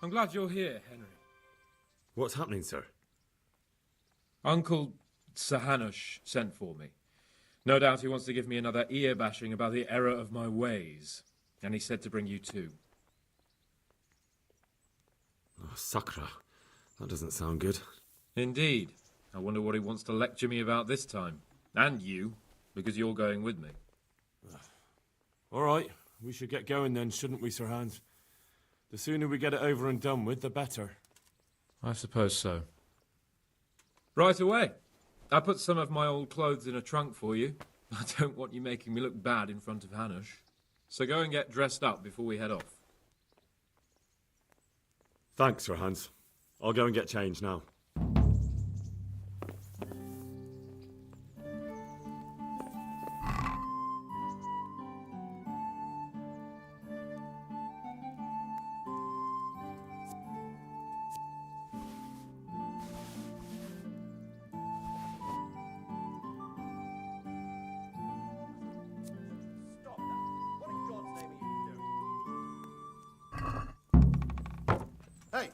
I'm glad you're here, Henry. What's happening, sir? Uncle Sir Hanush sent for me. No doubt he wants to give me another ear-bashing about the error of my ways. And he said to bring you too. Oh, Sakra. That doesn't sound good. Indeed. I wonder what he wants to lecture me about this time. And you, because you're going with me. All right, we should get going then, shouldn't we, Sir Hans? The sooner we get it over and done with, the better. I suppose so. Right away. I put some of my old clothes in a trunk for you. I don't want you making me look bad in front of Hanush. So go and get dressed up before we head off. Thanks, Sir Hans. I'll go and get changed now. Hey,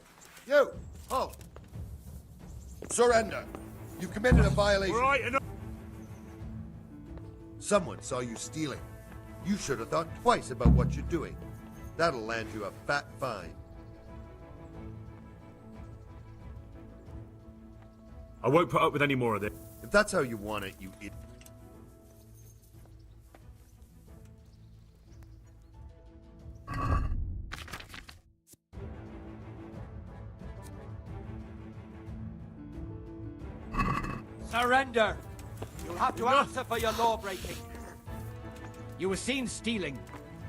you! Halt! Surrender! You committed a violation. Right, enough. Someone saw you stealing. You should have thought twice about what you're doing. That'll land you a fat fine. I won't put up with any more of this. If that's how you want it, you idiot. Surrender! You'll have to answer for your law-breaking. You were seen stealing.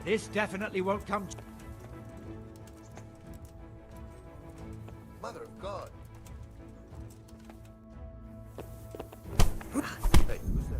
This definitely won't come... Mother of God. Hey, who's that?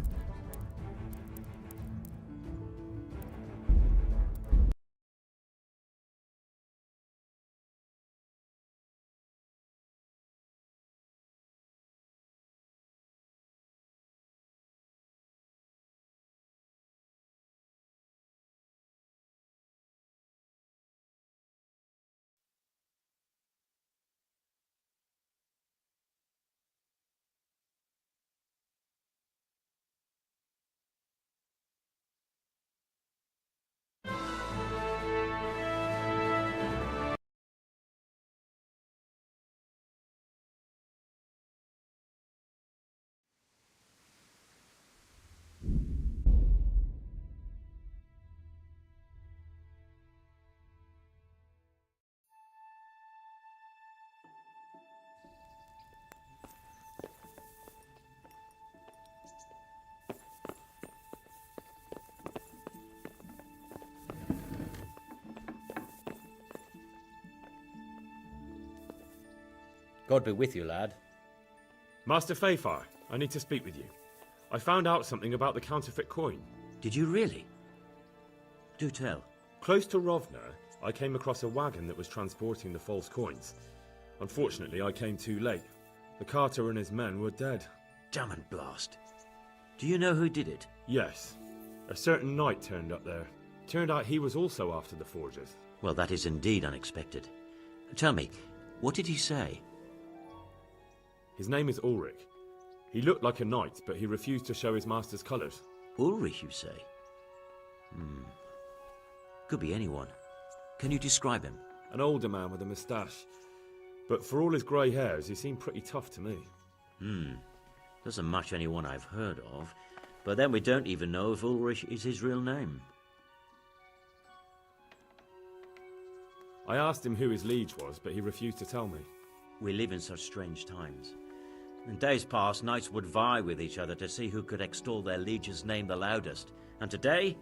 God be with you, lad. Master Fayfar, I need to speak with you. I found out something about the counterfeit coin. Did you really? Do tell. Close to Rovna, I came across a wagon that was transporting the false coins. Unfortunately, I came too late. The carter and his men were dead. Damn and blast. Do you know who did it? Yes. A certain knight turned up there. Turned out he was also after the forgers. Well, that is indeed unexpected. Tell me, what did he say? His name is Ulrich. He looked like a knight, but he refused to show his master's colours. Ulrich, you say? Could be anyone. Can you describe him? An older man with a moustache. But for all his grey hairs, he seemed pretty tough to me. Doesn't match anyone I've heard of. But then we don't even know if Ulrich is his real name. I asked him who his liege was, but he refused to tell me. We live in such strange times. In days past, knights would vie with each other to see who could extol their liege's name the loudest. And today,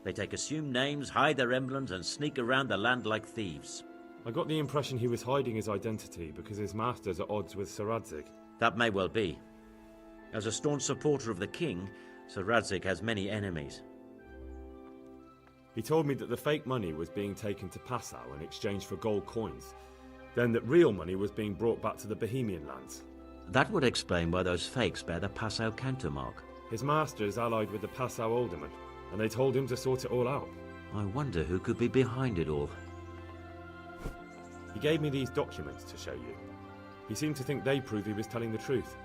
they take assumed names, hide their emblems, and sneak around the land like thieves. I got the impression he was hiding his identity because his master's at odds with Sir Radzig. That may well be. As a staunch supporter of the king, Sir Radzig has many enemies. He told me that the fake money was being taken to Passau in exchange for gold coins, then that real money was being brought back to the Bohemian lands. That would explain why those fakes bear the Passau countermark. His master is allied with the Passau alderman, and they told him to sort it all out. I wonder who could be behind it all. He gave me these documents to show you. He seemed to think they prove he was telling the truth.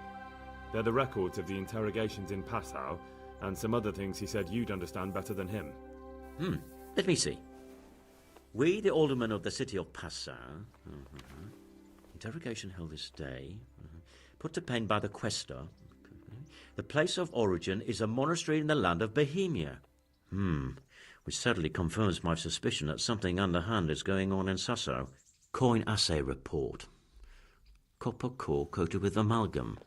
They're the records of the interrogations in Passau, and some other things he said you'd understand better than him. Let me see. We, the aldermen of the city of Passau, interrogation held this day, put to pen by the questor. The place of origin is a monastery in the land of Bohemia. Which certainly confirms my suspicion that something underhand is going on in Sasso. Coin assay report. Copper core coated with amalgam.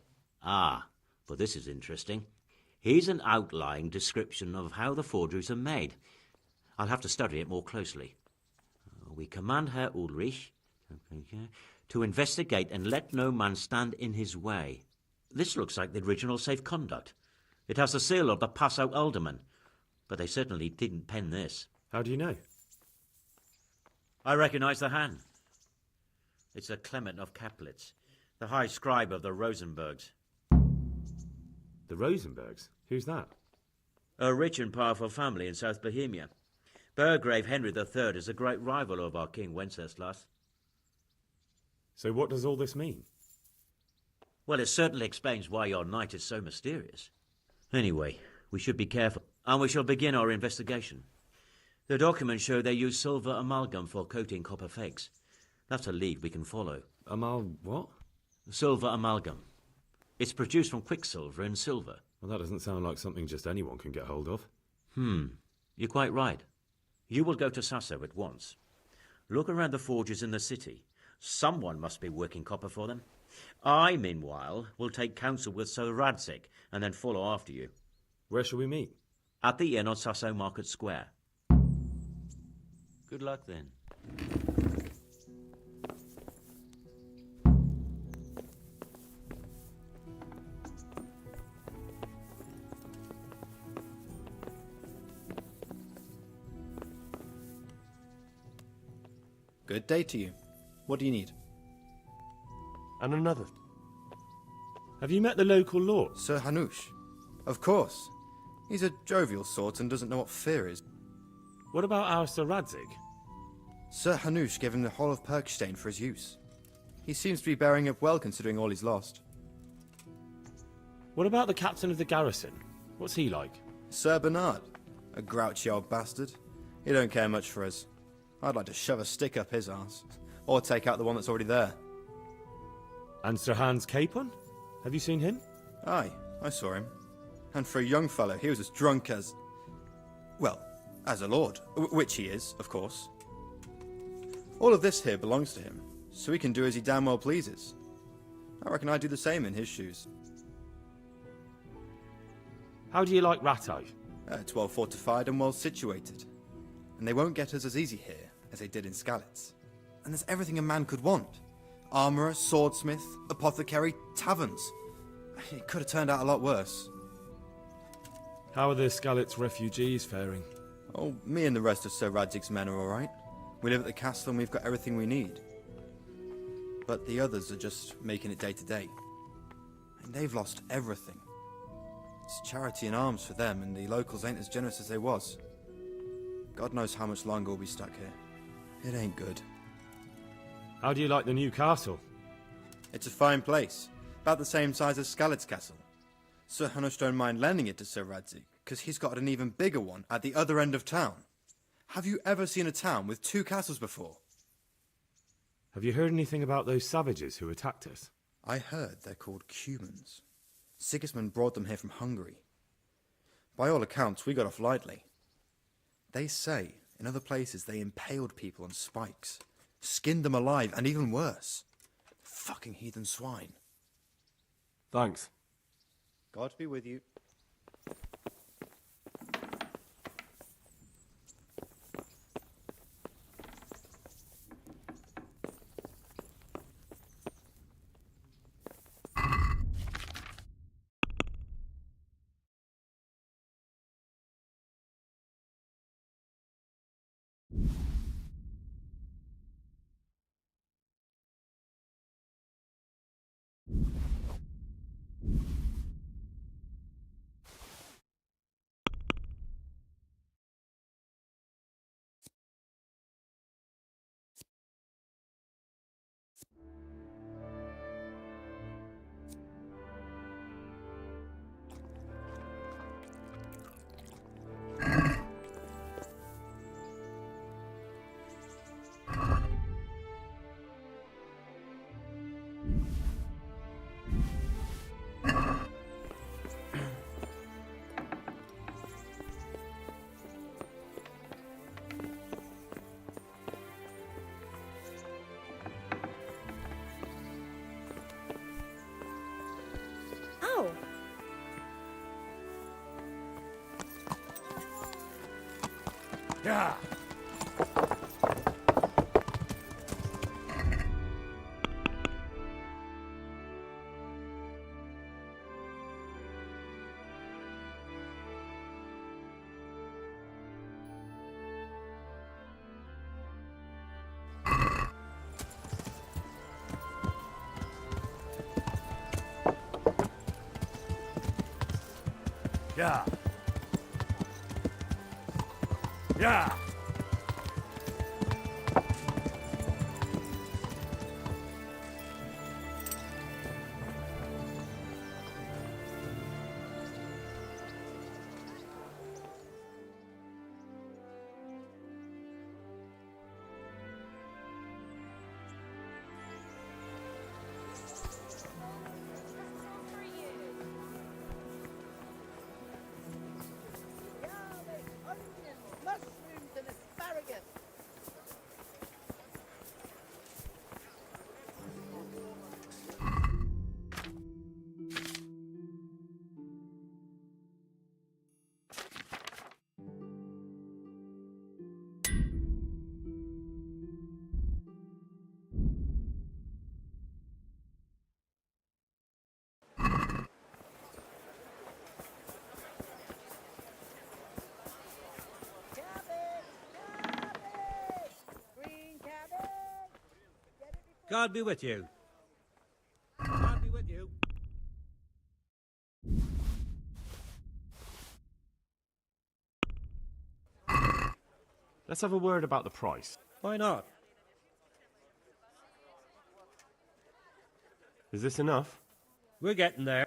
Ah, but this is interesting. Here's an outlying description of how the forgeries are made. I'll have to study it more closely. We command Herr Ulrich to investigate and let no man stand in his way. This looks like the original safe conduct. It has the seal of the Passau alderman, but they certainly didn't pen this. How do you know? I recognize the hand. It's a Clement of Kaplitz, the high scribe of the Rosenbergs. The Rosenbergs? Who's that? A rich and powerful family in South Bohemia. Burgrave Henry III is a great rival of our King Wenceslas. So what does all this mean? Well, it certainly explains why your knight is so mysterious. Anyway, we should be careful, and we shall begin our investigation. The documents show they use silver amalgam for coating copper fakes. That's a lead we can follow. What? Silver amalgam. It's produced from quicksilver and silver. Well, that doesn't sound like something just anyone can get hold of. You're quite right. You will go to Sasso at once. Look around the forges in the city. Someone must be working copper for them. I, meanwhile, will take counsel with Sir Radzik and then follow after you. Where shall we meet? At the inn on Sasso Market Square. Good luck then. Good day to you. What do you need? And another. Have you met the local lord? Sir Hanush. Of course. He's a jovial sort and doesn't know what fear is. What about our Sir Radzik? Sir Hanush gave him the whole of Perkstein for his use. He seems to be bearing up well considering all he's lost. What about the captain of the garrison? What's he like? Sir Bernard. A grouchy old bastard. He don't care much for us. I'd like to shove a stick up his arse. Or take out the one that's already there. And Sir Hans Capon? Have you seen him? Aye, I saw him. And for a young fellow, he was as drunk as... well, as a lord. Which he is, of course. All of this here belongs to him, so he can do as he damn well pleases. I reckon I'd do the same in his shoes. How do you like Ratto? It's well fortified and well situated. And they won't get us as easy here as they did in Skalitz. And there's everything a man could want. Armourer, swordsmith, apothecary, taverns. It could have turned out a lot worse. How are the Skalitz refugees faring? Oh, me and the rest of Sir Radzig's men are alright. We live at the castle and we've got everything we need. But the others are just making it day to day. And they've lost everything. It's charity and arms for them, and the locals ain't as generous as they was. God knows how much longer we'll be stuck here. It ain't good. How do you like the new castle? It's a fine place. About the same size as Skalitz Castle. Sir Hanush don't mind lending it to Sir Radzik, because he's got an even bigger one at the other end of town. Have you ever seen a town with two castles before? Have you heard anything about those savages who attacked us? I heard they're called Cumans. Sigismund brought them here from Hungary. By all accounts, we got off lightly. They say, in other places, they impaled people on spikes, skinned them alive, and even worse. Fucking heathen swine. Thanks. God be with you. Yeah. Yeah. Yeah. Mushrooms and asparagus. Green cabbage. God be with you. God be with you. Let's have a word about the price. Why not? Is this enough? We're getting there.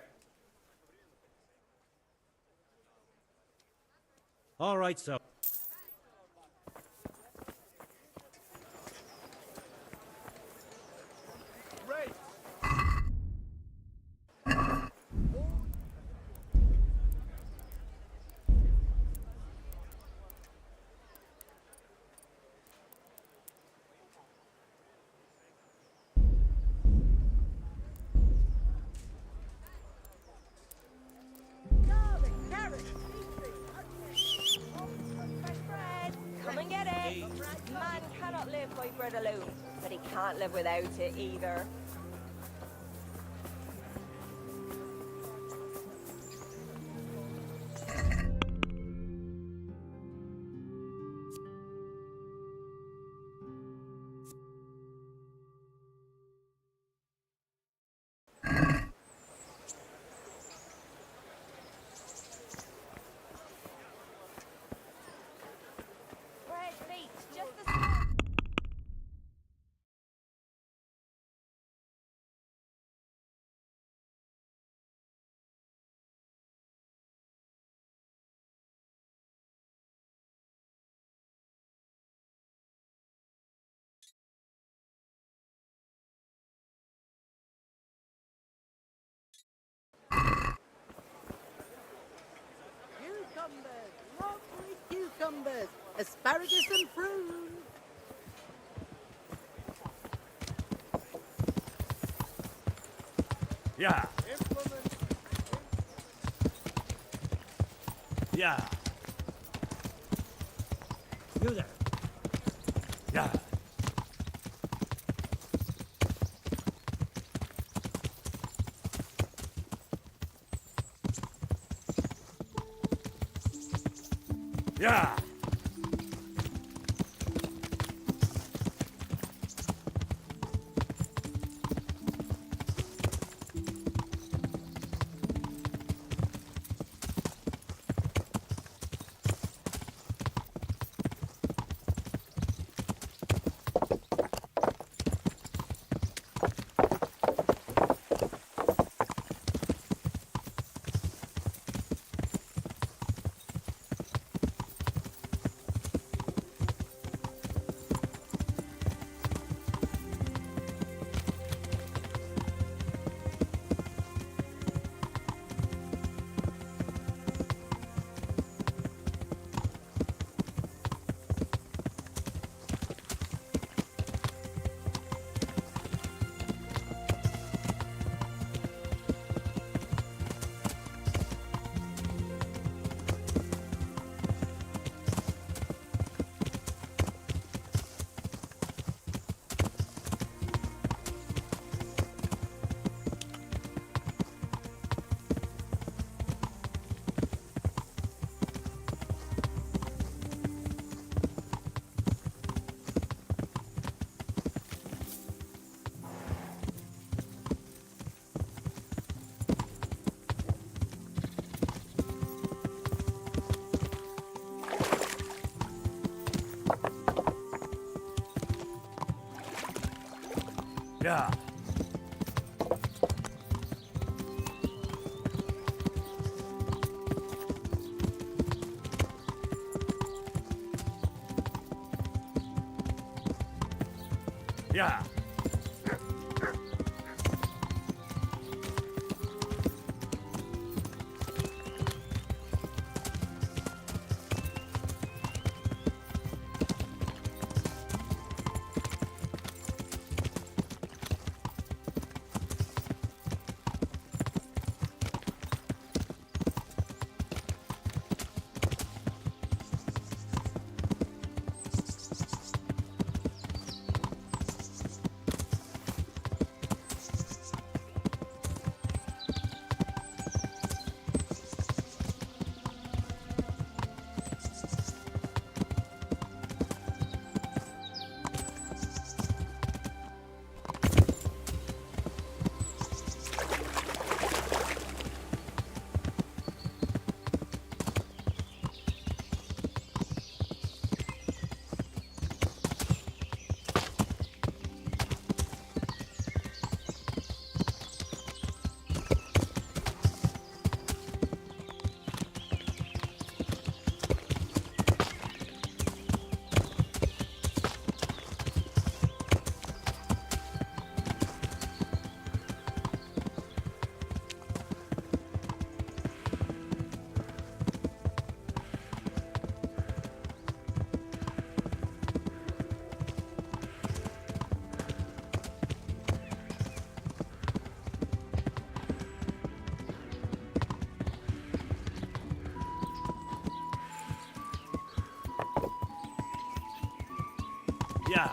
All right, so. Garlic, carrot, beetroot, onions, fresh bread. Come and get it. Man cannot live by bread alone, but he can't live without it either. Bread, meat, just the same. Cucumbers, lovely cucumbers, asparagus and prunes. Yeah. Yeah. You there. Yeah. Yeah. Yeah. Yeah. Yeah.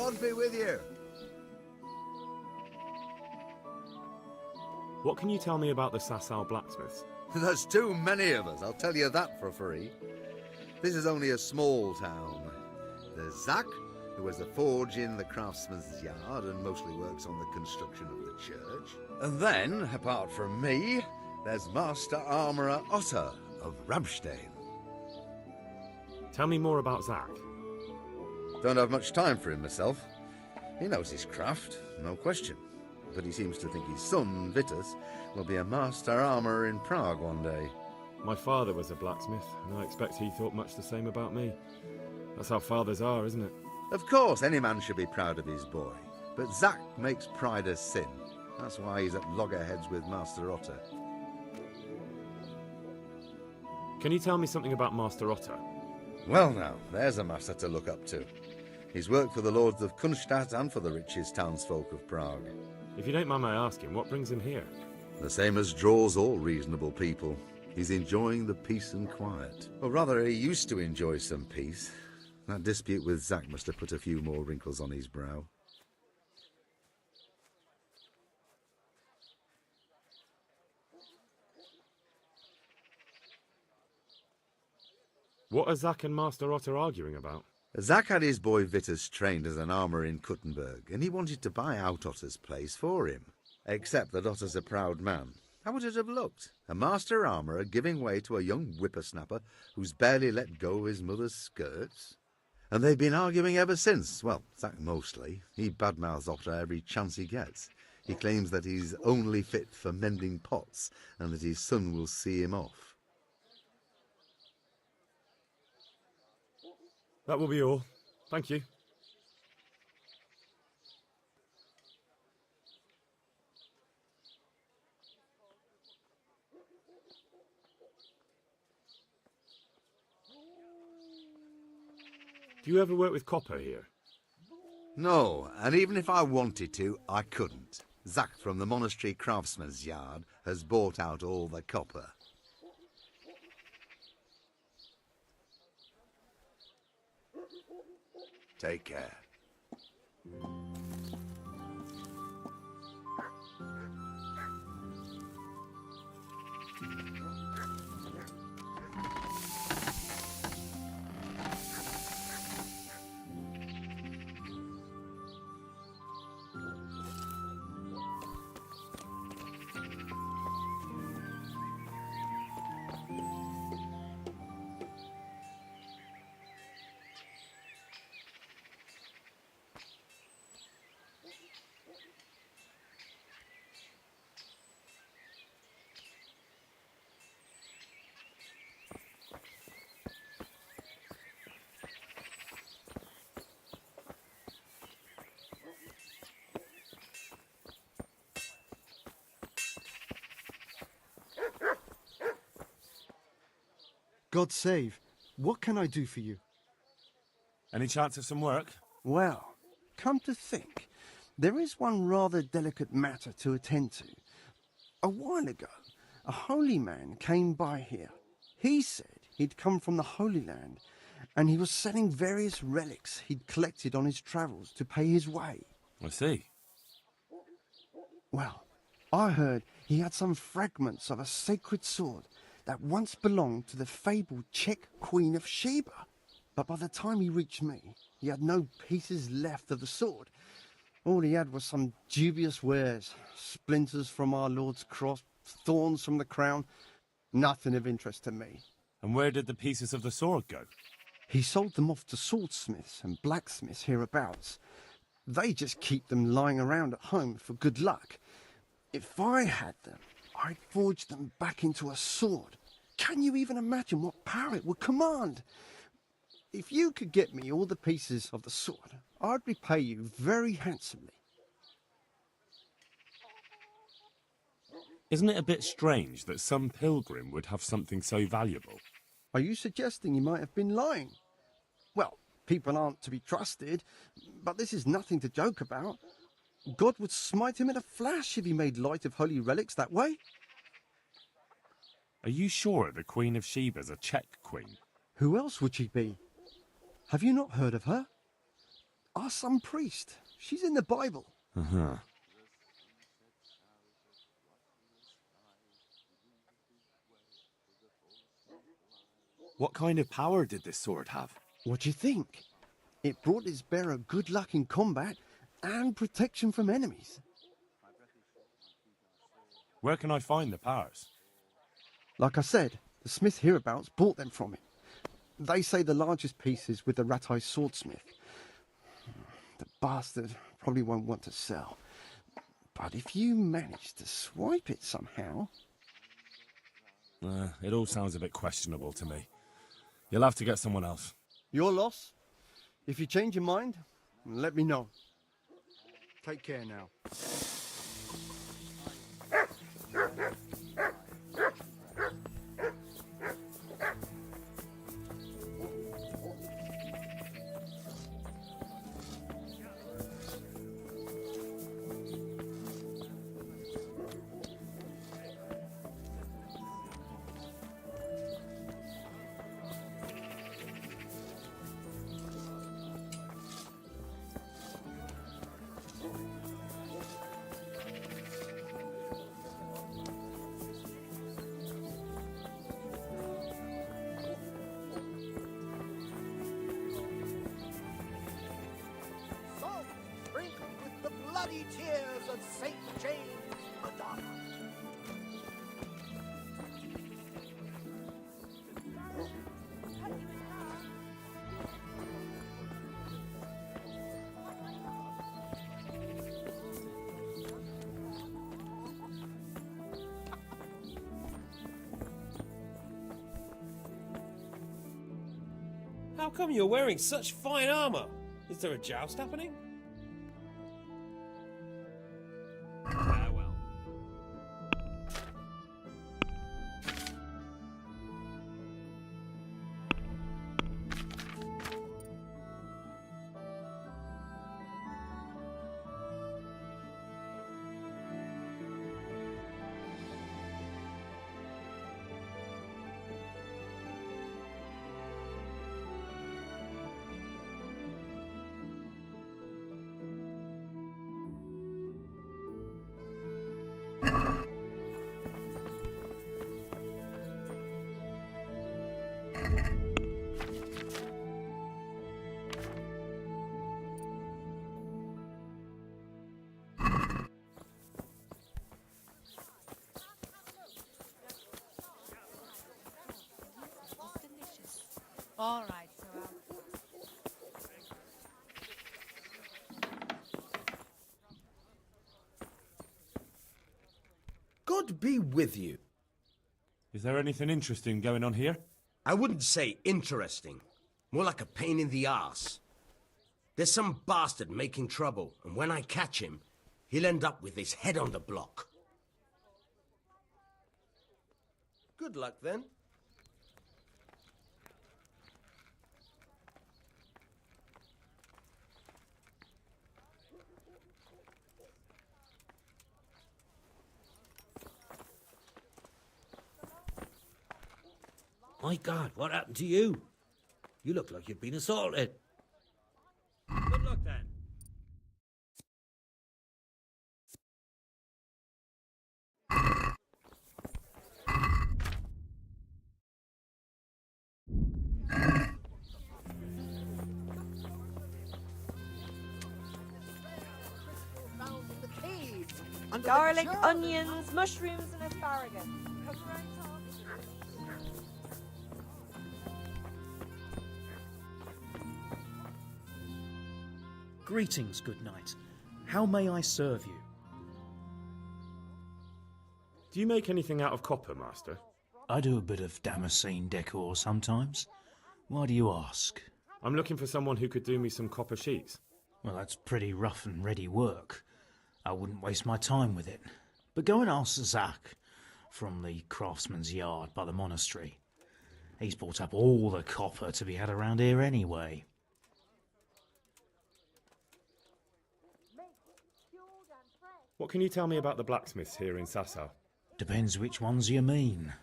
God be with you. What can you tell me about the Sasau blacksmiths? There's too many of us, I'll tell you that for free. This is only a small town. There's Zach, who has a forge in the craftsman's yard and mostly works on the construction of the church. And then, apart from me, there's Master Armourer Otter of Ramstein. Tell me more about Zach. Don't have much time for him myself. He knows his craft, no question. But he seems to think his son, Vitus, will be a master armourer in Prague one day. My father was a blacksmith, and I expect he thought much the same about me. That's how fathers are, isn't it? Of course, any man should be proud of his boy. But Zach makes pride a sin. That's why he's at loggerheads with Master Otter. Can you tell me something about Master Otter? Well now, there's a master to look up to. He's worked for the lords of Kunstadt and for the richest townsfolk of Prague. If you don't mind my asking, what brings him here? The same as draws all reasonable people. He's enjoying the peace and quiet. Or rather, he used to enjoy some peace. That dispute with Zach must have put a few more wrinkles on his brow. What are Zach and Master Otter arguing about? Zach had his boy Vitus trained as an armourer in Kuttenberg, and he wanted to buy out Otter's place for him. Except that Otter's a proud man. How would it have looked? A master armourer giving way to a young whippersnapper who's barely let go of his mother's skirts? And they've been arguing ever since. Well, Zach mostly. He badmouths Otter every chance he gets. He claims that he's only fit for mending pots, and that his son will see him off. That will be all. Thank you. Do you ever work with copper here? No, and even if I wanted to, I couldn't. Zack from the monastery craftsman's yard has bought out all the copper. Take care. God save. What can I do for you? Any chance of some work? Well, come to think, there is one rather delicate matter to attend to. A while ago, a holy man came by here. He said he'd come from the Holy Land, and he was selling various relics he'd collected on his travels to pay his way. I see. Well, I heard he had some fragments of a sacred sword that once belonged to the fabled Czech Queen of Sheba. But by the time he reached me, he had no pieces left of the sword. All he had was some dubious wares, splinters from our Lord's cross, thorns from the crown, nothing of interest to me. And where did the pieces of the sword go? He sold them off to swordsmiths and blacksmiths hereabouts. They just keep them lying around at home for good luck. If I had them, I'd forge them back into a sword. Can you even imagine what power it would command? If you could get me all the pieces of the sword, I'd repay you very handsomely. Isn't it a bit strange that some pilgrim would have something so valuable? Are you suggesting he might have been lying? Well, people aren't to be trusted, but this is nothing to joke about. God would smite him in a flash if he made light of holy relics that way. Are you sure the Queen of Sheba's a Czech queen? Who else would she be? Have you not heard of her? Our some priest. She's in the Bible. Uh-huh. What kind of power did this sword have? What do you think? It brought its bearer good luck in combat and protection from enemies. Where can I find the powers? Like I said, the smith hereabouts bought them from him. They say the largest piece is with the Ratai swordsmith. The bastard probably won't want to sell. But if you manage to swipe it somehow... It all sounds a bit questionable to me. You'll have to get someone else. Your loss. If you change your mind, let me know. Take care now. Salt sprinkled with the bloody tears of St. James Madonna. How come you're wearing such fine armor? Is there a joust happening? Farewell. All right, so God be with you. Is there anything interesting going on here? I wouldn't say interesting. More like a pain in the arse. There's some bastard making trouble, and when I catch him, he'll end up with his head on the block. Good luck, then. My God, what happened to you? You look like you've been assaulted. Good luck, then. Found in the cave, under Garlic, the onions, mushrooms, and asparagus. Greetings, good knight. How may I serve you? Do you make anything out of copper, Master? I do a bit of Damascene decor sometimes. Why do you ask? I'm looking for someone who could do me some copper sheets. Well, that's pretty rough and ready work. I wouldn't waste my time with it. But go and ask Zach from the craftsman's yard by the monastery. He's bought up all the copper to be had around here anyway. What can you tell me about the blacksmiths here in Sasau? Depends which ones you mean.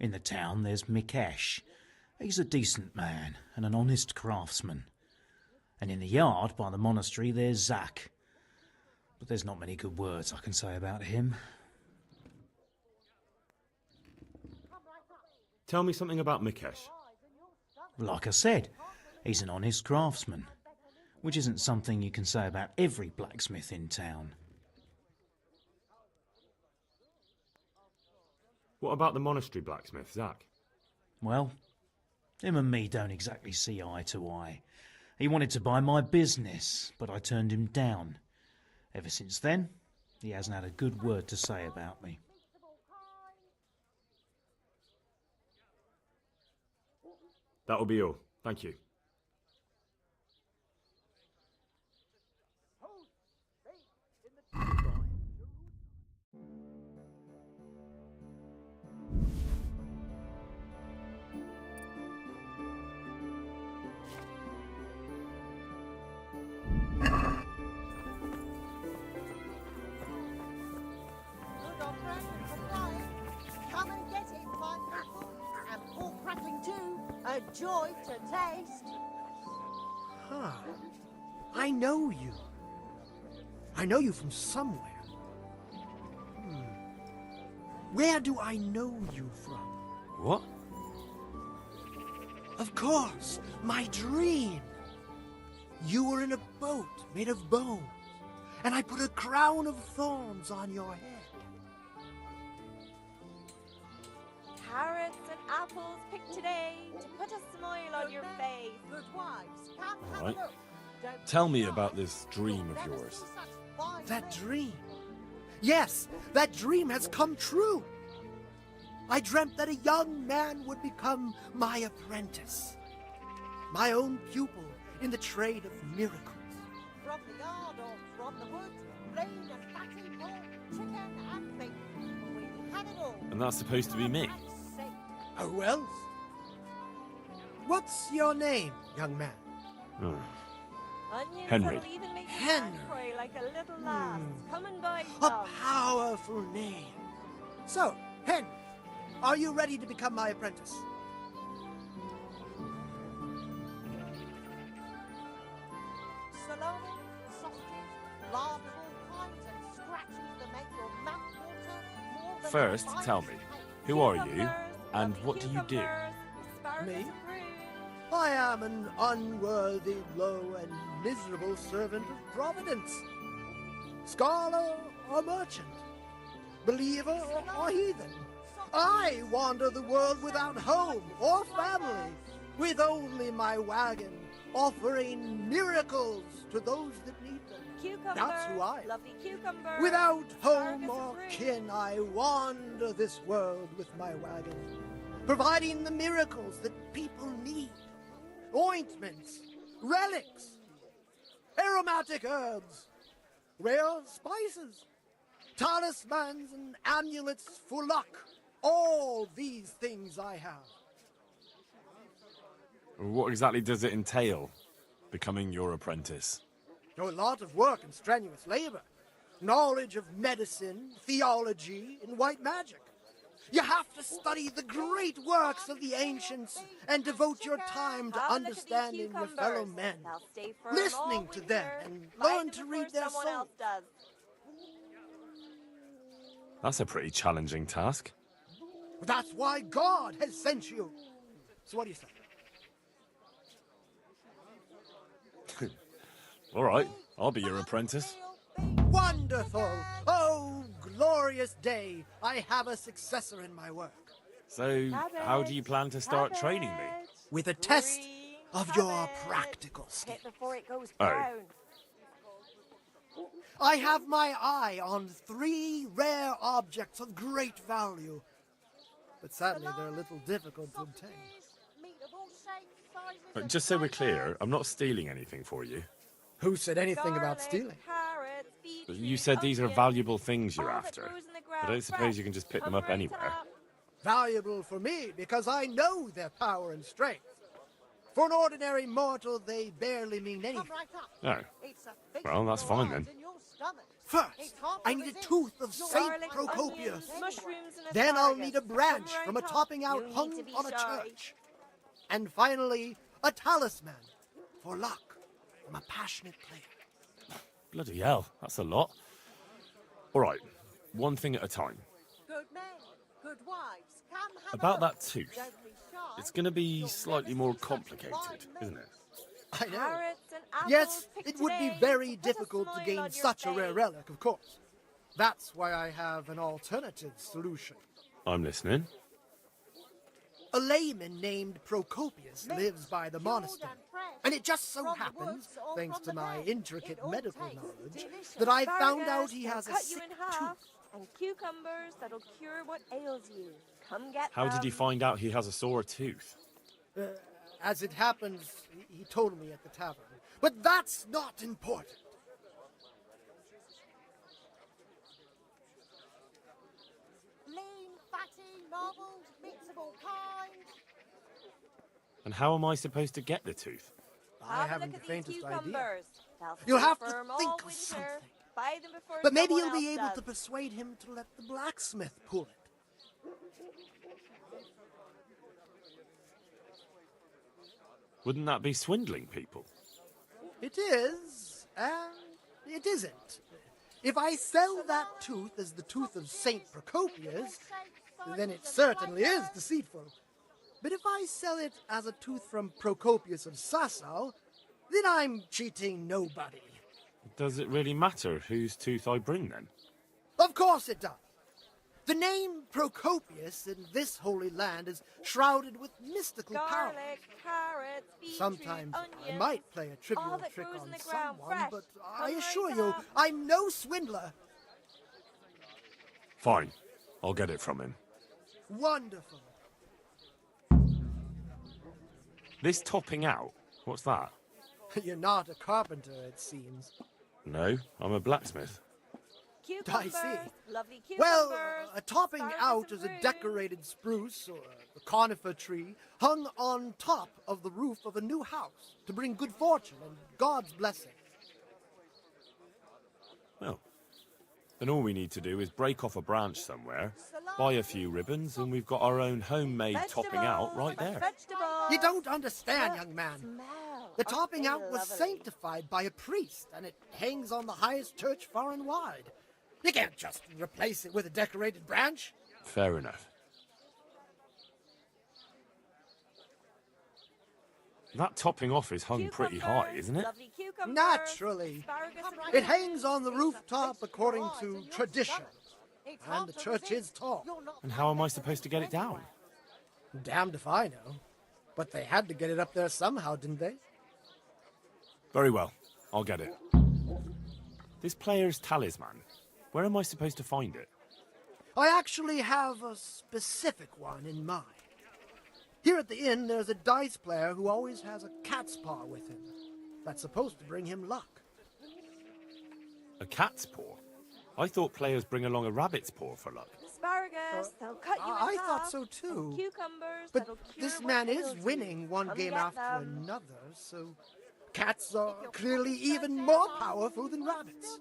In the town there's Mikesh. He's a decent man and an honest craftsman. And in the yard by the monastery there's Zach. But there's not many good words I can say about him. Tell me something about Mikesh. Like I said, he's an honest craftsman, which isn't something you can say about every blacksmith in town. What about the monastery blacksmith, Zach? Well, him and me don't exactly see eye to eye. He wanted to buy my business, but I turned him down. Ever since then, he hasn't had a good word to say about me. That'll be all. Thank you. Come and get it, fine people. And pork crackling too. A joy to taste. Huh. I know you. I know you from somewhere. Where do I know you from? What? Of course, my dream. You were in a boat made of bones, and I put a crown of thorns on your head. Carrots and apples picked today to put a smile on your face. Good wives, come have Right. a look. Don't Tell me cry. about this dream of Never yours. seen such fine That men. dream. Yes, that dream has come true. I dreamt that a young man would become my apprentice, my own pupil in the trade of miracles. From the yard or from the wood, plain and fatty pork, chicken and bacon. We have it all. And that's supposed to be me. Who else? What's your name, young man? Onions Henry. that'll even make Henry. you cry like a little lass. Come and buy A some. powerful name. So, Henry, are you ready to become my apprentice? Salami, sausages, lard of all kinds, and scratchings that make your mouth water more than First, a tell me, spice cake. who are you, and what do you do? Me? I am an unworthy, low, and miserable servant of Providence. Scholar or merchant, believer or heathen, I wander the world without home or family, with only my wagon, offering miracles to those that need them. Cucumber, That's who I am. lovely cucumber. Without home Asparagus or and kin, I wander this world with my wagon, providing the miracles that people need. Ointments, relics, aromatic herbs, rare spices, talismans and amulets for luck. All these things I have. What exactly does it entail, becoming your apprentice? A lot of work and strenuous labor. Knowledge of medicine, theology, and white magic. You have to study the great works of the ancients and devote your time to understanding your fellow men, listening to them, and learn to read their souls. That's a pretty challenging task. That's why God has sent you. So what do you say? All right, I'll be your apprentice. Wonderful! Oh, glorious day! I have a successor in my work. So, how do you plan to start training me? With a test of your practical skills. Before it goes Oh. down. I have my eye on 3 rare objects of great value. But sadly, they're a little difficult to obtain. But just so we're clear, I'm not stealing anything for you. Who said anything about stealing? But you said these are valuable things you're after. I don't suppose you can just pick them up anywhere. Valuable for me because I know their power and strength. For an ordinary mortal, they barely mean anything. Oh. Well, that's fine then. First, I need a tooth of Saint Procopius. Then I'll need a branch from a topping out hung on a church. And finally, a talisman for luck from a passionate player. Bloody hell, that's a lot. All right, one thing at a time. Good men, good wives, come have About a that look. tooth. Don't be shy. It's going to be slightly more complicated, isn't it? I know. Yes, it would be very difficult to gain such a rare relic, of course. That's why I have an alternative solution. I'm listening. A layman named Procopius lives by the monastery, and it just so happens, thanks to my intricate medical knowledge, that I found out he has a cut you sick in half, tooth. and cucumbers that'll cure what ails you. Come get How did you them. find out he has a sore tooth? As it happens, he told me at the tavern. But that's not important. Lean, fatty, marbled, meats of all kinds. And how am I supposed to get the tooth? I haven't the faintest idea. Cucumbers. They'll You'll stay have to firm think all of winter. something. Buy them before But maybe someone you'll be else able does. to persuade him to let the blacksmith pull it. Wouldn't that be swindling people? It is, and it isn't. If I sell that tooth as the tooth of Saint Procopius, then it certainly is deceitful. But if I sell it as a tooth from Procopius of Sasau, then I'm cheating nobody. Does it really matter whose tooth I bring then? Of course it does. The name Procopius in this holy land is shrouded with mystical power. Garlic, carrots, beetroot, Sometimes I onions, might play a all trivial that trick grows in on the ground someone, fresh. but I Come assure right you, up. I'm no swindler. Fine, I'll get it from him. Wonderful. This topping out, what's that? You're not a carpenter, it seems. No, I'm a blacksmith. I see. Lovely cucumbers, Well, a topping asparagus out and is a fruit. decorated spruce or a conifer tree hung on top of the roof of a new house to bring good fortune and God's blessing. Well, then all we need to do is break off a branch somewhere, buy a few ribbons, and we've got our own homemade topping out right there. You don't understand, young man. The Aren't topping they out was lovely? sanctified by a priest, and it hangs on the highest church far and wide. You can't just replace it with a decorated branch. Fair enough. That topping off is hung pretty high, isn't it? Lovely cucumbers, Naturally. asparagus and It fruit. hangs on the rooftop according to tradition. And the church is tall. And how am I supposed to get it down? Damned if I know. But they had to get it up there somehow, didn't they? Very well. I'll get it. This player's talisman. Where am I supposed to find it? I actually have a specific one in mind. Here at the inn, there's a dice player who always has a cat's paw with him. That's supposed to bring him luck. A cat's paw? I thought players bring along a rabbit's paw for luck. Asparagus, they'll cut you in I half. thought so too. And cucumbers, But that'll cure this what man is ails you. winning one Come game get after them. another, so cats are clearly even more powerful than rabbits.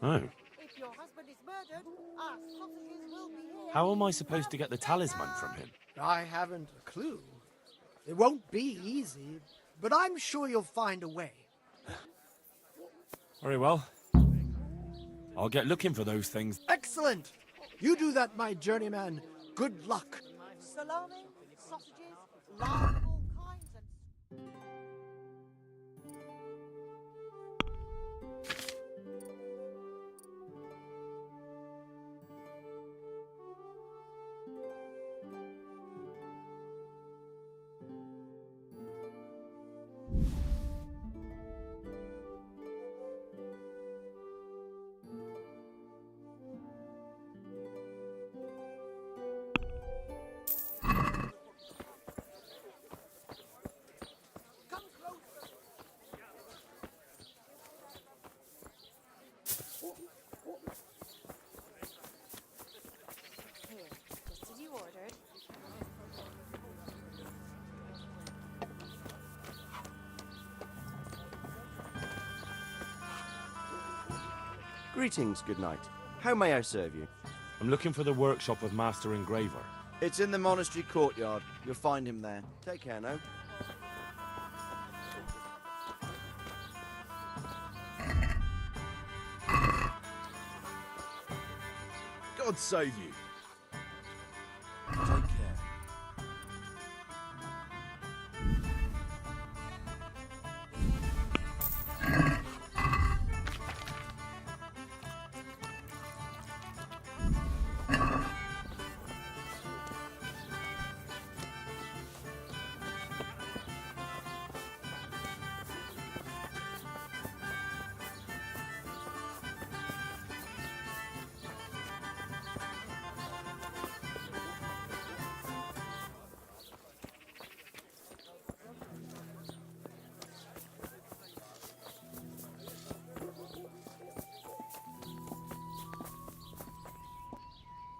Oh. If your husband is murdered, our sausages will be here. How am I supposed to get the talisman from him? I haven't a clue. It won't be easy, but I'm sure you'll find a way. Very well. I'll get looking for those things. Excellent! You do that, my journeyman. Good luck. Salami, sausages, lard of all kinds, and Here, just as you ordered. Greetings, good night. How may I serve you? I'm looking for the workshop of Master Engraver. It's in the monastery courtyard. You'll find him there. Take care now. God save you. Take care.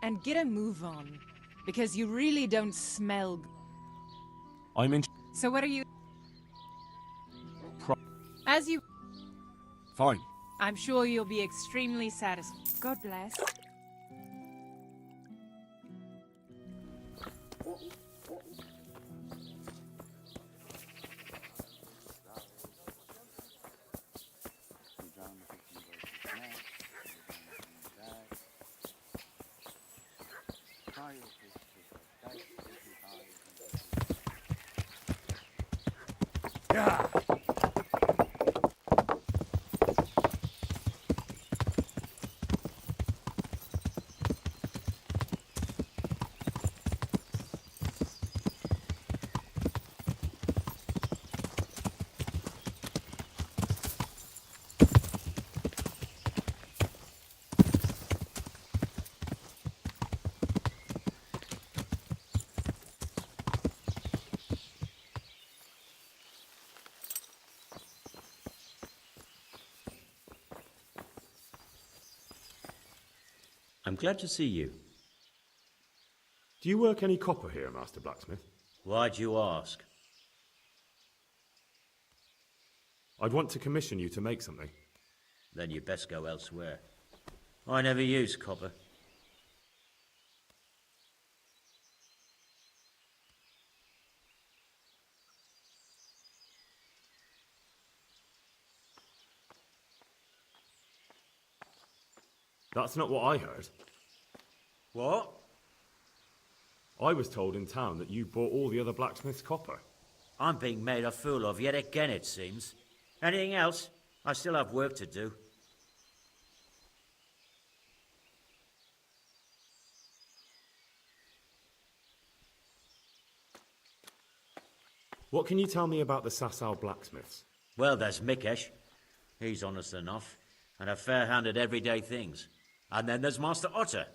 And get a move on, because you really don't smell. I'm in. So what are you? As you. Fine. I'm sure you'll be extremely satisfied. God bless. Yeah. I'm glad to see you. Do you work any copper here, Master Blacksmith? Why'd you ask? I'd want to commission you to make something. Then you'd best go elsewhere. I never use copper. That's not what I heard. What? I was told in town that you bought all the other blacksmith's copper. I'm being made a fool of yet again, it seems. Anything else? I still have work to do. What can you tell me about the Sasau blacksmiths? Well, there's Mikesh. He's honest enough, and a fair hand at everyday things. And then there's Master Otter.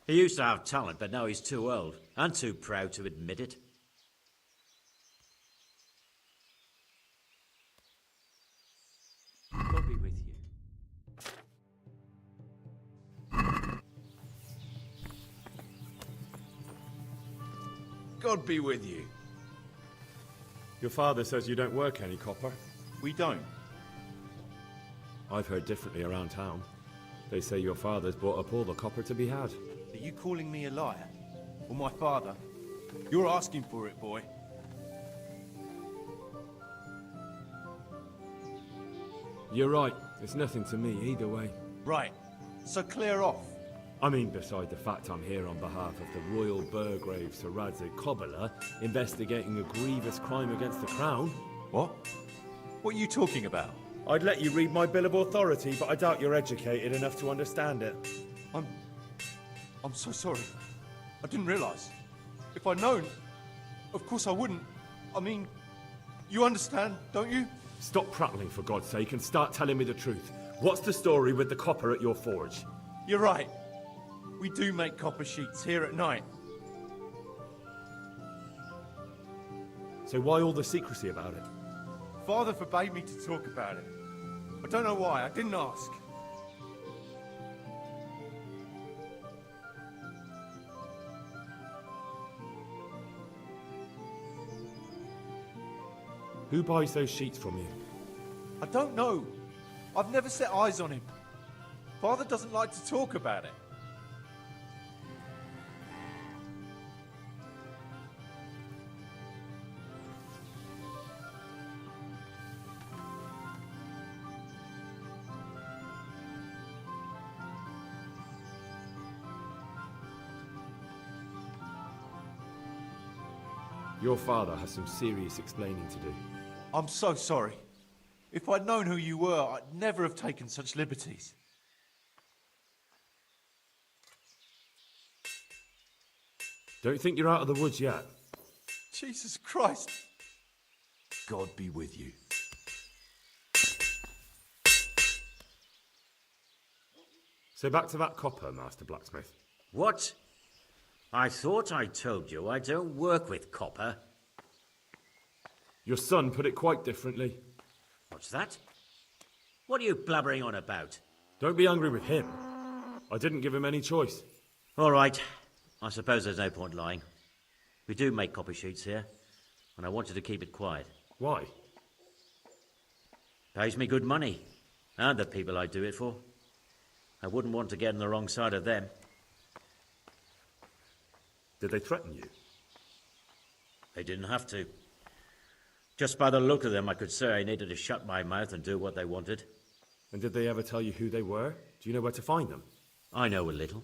He used to have talent, but now he's too old, and too proud to admit it. God be with you. God be with you. Your father says you don't work any copper. We don't. I've heard differently around town. They say your father's bought up all the copper to be had. Are you calling me a liar? Or my father? You're asking for it, boy. You're right. It's nothing to me either way. Right. So clear off. I mean, beside the fact I'm here on behalf of the Royal Burgrave Sir Radzig Cobbler, investigating a grievous crime against the Crown. What? What are you talking about? I'd let you read my Bill of Authority, but I doubt you're educated enough to understand it. I'm so sorry. I didn't realise. If I'd known, of course I wouldn't. I mean, you understand, don't you? Stop prattling, for God's sake, and start telling me the truth. What's the story with the copper at your forge? You're right. We do make copper sheets here at night. So why all the secrecy about it? Father forbade me to talk about it. I don't know why. I didn't ask. Who buys those sheets from you? I don't know. I've never set eyes on him. Father doesn't like to talk about it. Your father has some serious explaining to do. I'm so sorry. If I'd known who you were, I'd never have taken such liberties. Don't think you're out of the woods yet. Jesus Christ. God be with you. So back to that copper, Master Blacksmith. What? I thought I told you I don't work with copper. Your son put it quite differently. What's that? What are you blabbering on about? Don't be angry with him. I didn't give him any choice. All right. I suppose there's no point lying. We do make copper sheets here, and I wanted to keep it quiet. Why? Pays me good money, and the people I do it for. I wouldn't want to get on the wrong side of them. Did they threaten you? They didn't have to. Just by the look of them, I could say I needed to shut my mouth and do what they wanted. And did they ever tell you who they were? Do you know where to find them? I know a little.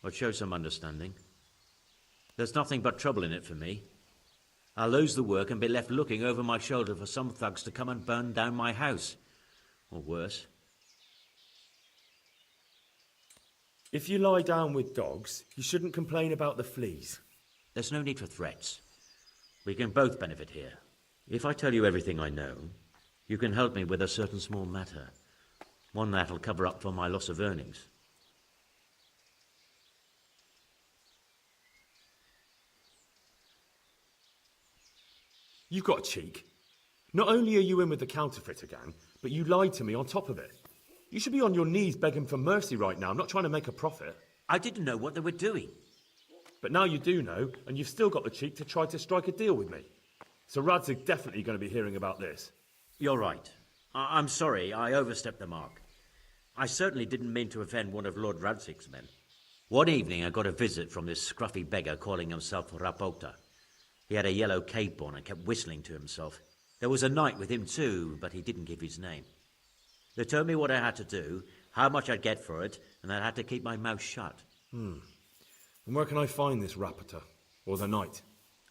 I'd show some understanding. There's nothing but trouble in it for me. I'll lose the work and be left looking over my shoulder for some thugs to come and burn down my house. Or worse. If you lie down with dogs, you shouldn't complain about the fleas. There's no need for threats. We can both benefit here. If I tell you everything I know, you can help me with a certain small matter. One that'll cover up for my loss of earnings. You've got a cheek. Not only are you in with the counterfeiter gang, but you lied to me on top of it. You should be on your knees begging for mercy right now, not trying to make a profit. I didn't know what they were doing. But now you do know, and you've still got the cheek to try to strike a deal with me. So Radzig's definitely going to be hearing about this. You're right. I'm sorry, I overstepped the mark. I certainly didn't mean to offend one of Lord Radzig's men. One evening I got a visit from this scruffy beggar calling himself Rapota. He had a yellow cape on and kept whistling to himself. There was a knight with him too, but he didn't give his name. They told me what I had to do, how much I'd get for it, and I had to keep my mouth shut. And where can I find this Rapota? Or the knight?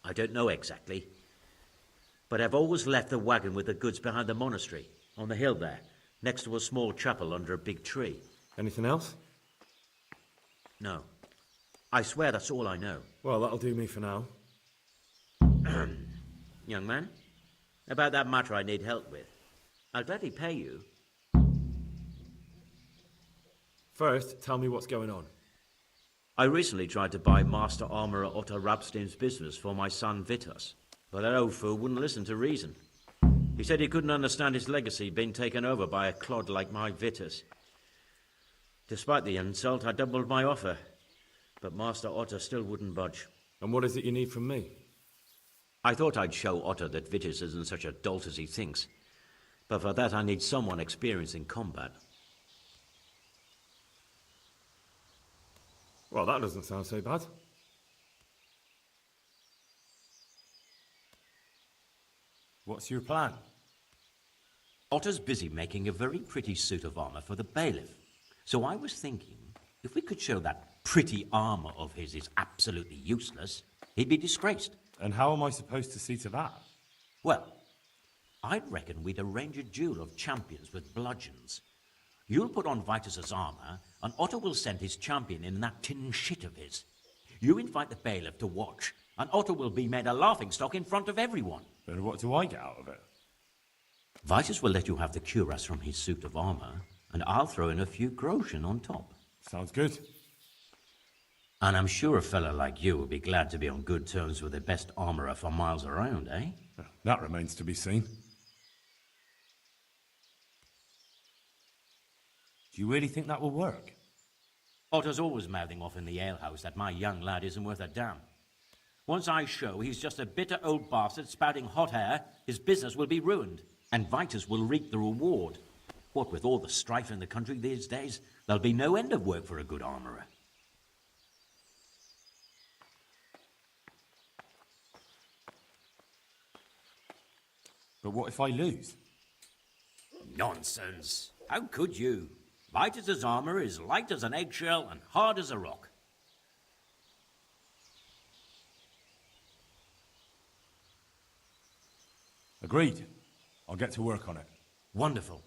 I don't know exactly. But I've always left the wagon with the goods behind the monastery, on the hill there, next to a small chapel under a big tree. Anything else? No. I swear that's all I know. Well, that'll do me for now. young man. About that matter I need help with. I'll gladly pay you. First, tell me what's going on. I recently tried to buy Master Armourer Otto Rapstein's business for my son Vitus, but that old fool wouldn't listen to reason. He said he couldn't understand his legacy being taken over by a clod like my Vitus. Despite the insult, I doubled my offer, but Master Otto still wouldn't budge. And what is it you need from me? I thought I'd show Otto that Vitus isn't such a dolt as he thinks, but for that I need someone experienced in combat. Well, that doesn't sound so bad. What's your plan? Otto's busy making a very pretty suit of armor for the bailiff. So I was thinking, if we could show that pretty armor of his is absolutely useless, he'd be disgraced. And how am I supposed to see to that? Well, I'd reckon we'd arrange a duel of champions with bludgeons. You'll put on Vitus's armor, and Otto will send his champion in that tin shit of his. You invite the bailiff to watch, and Otto will be made a laughingstock in front of everyone. But what do I get out of it? Vitus will let you have the cuirass from his suit of armor, and I'll throw in a few groschen on top. Sounds good. And I'm sure a fella like you will be glad to be on good terms with the best armourer for miles around, eh? That remains to be seen. Do you really think that will work? Otto's always mouthing off in the alehouse that my young lad isn't worth a damn. Once I show he's just a bitter old bastard spouting hot air, his business will be ruined, and Vitus will reap the reward. What with all the strife in the country these days, there'll be no end of work for a good armourer. But what if I lose? Nonsense. How could you? Vitus's armour is light as an eggshell and hard as a rock. Agreed. I'll get to work on it. Wonderful.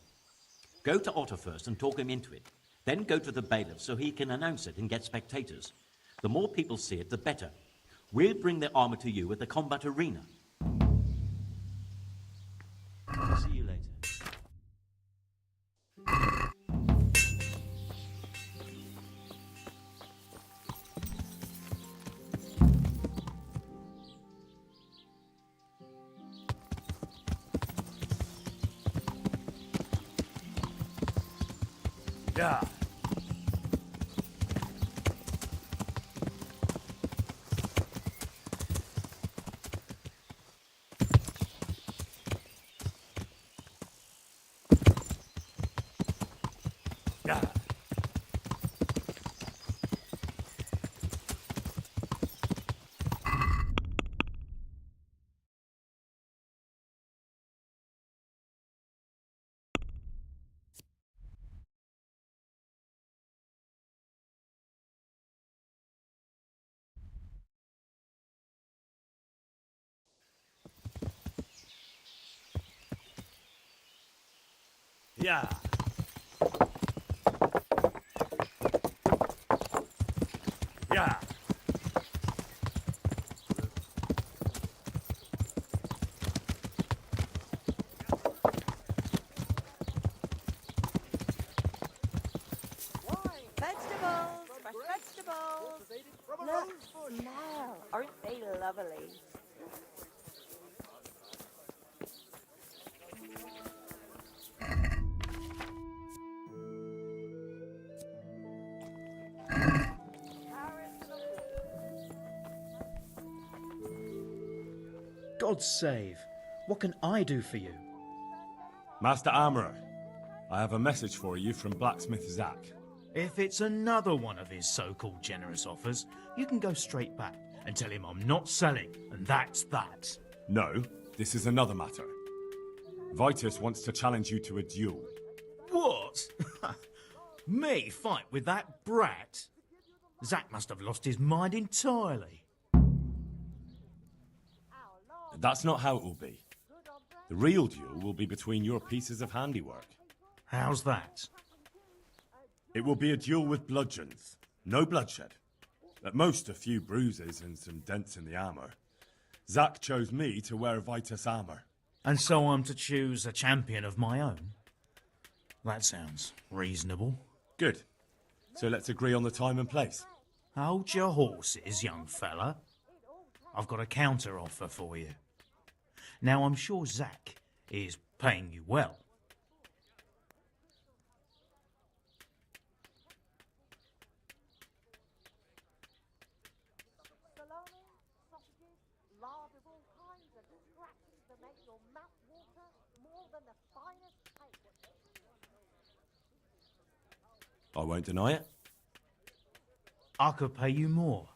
Go to Otto first and talk him into it. Then go to the bailiff so he can announce it and get spectators. The more people see it, the better. We'll bring the armour to you at the combat arena. See you later. Yeah. Yeah. Yeah. Yeah. Vegetables! Fresh vegetables! Look now! Aren't they lovely? God save. What can I do for you? Master Armourer, I have a message for you from Blacksmith Zach. If it's another one of his so-called generous offers, you can go straight back and tell him I'm not selling, and that's that. No, this is another matter. Vitus wants to challenge you to a duel. What? Me fight with that brat? Zach must have lost his mind entirely. That's not how it will be. The real duel will be between your pieces of handiwork. How's that? It will be a duel with bludgeons. No bloodshed. At most, a few bruises and some dents in the armour. Zack chose me to wear Vitus armor. And so I'm to choose a champion of my own? That sounds reasonable. Good. So let's agree on the time and place. Hold your horses, young fella. I've got a counter offer for you. Now, I'm sure Zack is paying you well. Salami, sausages, lard of all kinds, and scratches to make your mouth water more than the finest cake. I won't deny it. I could pay you more,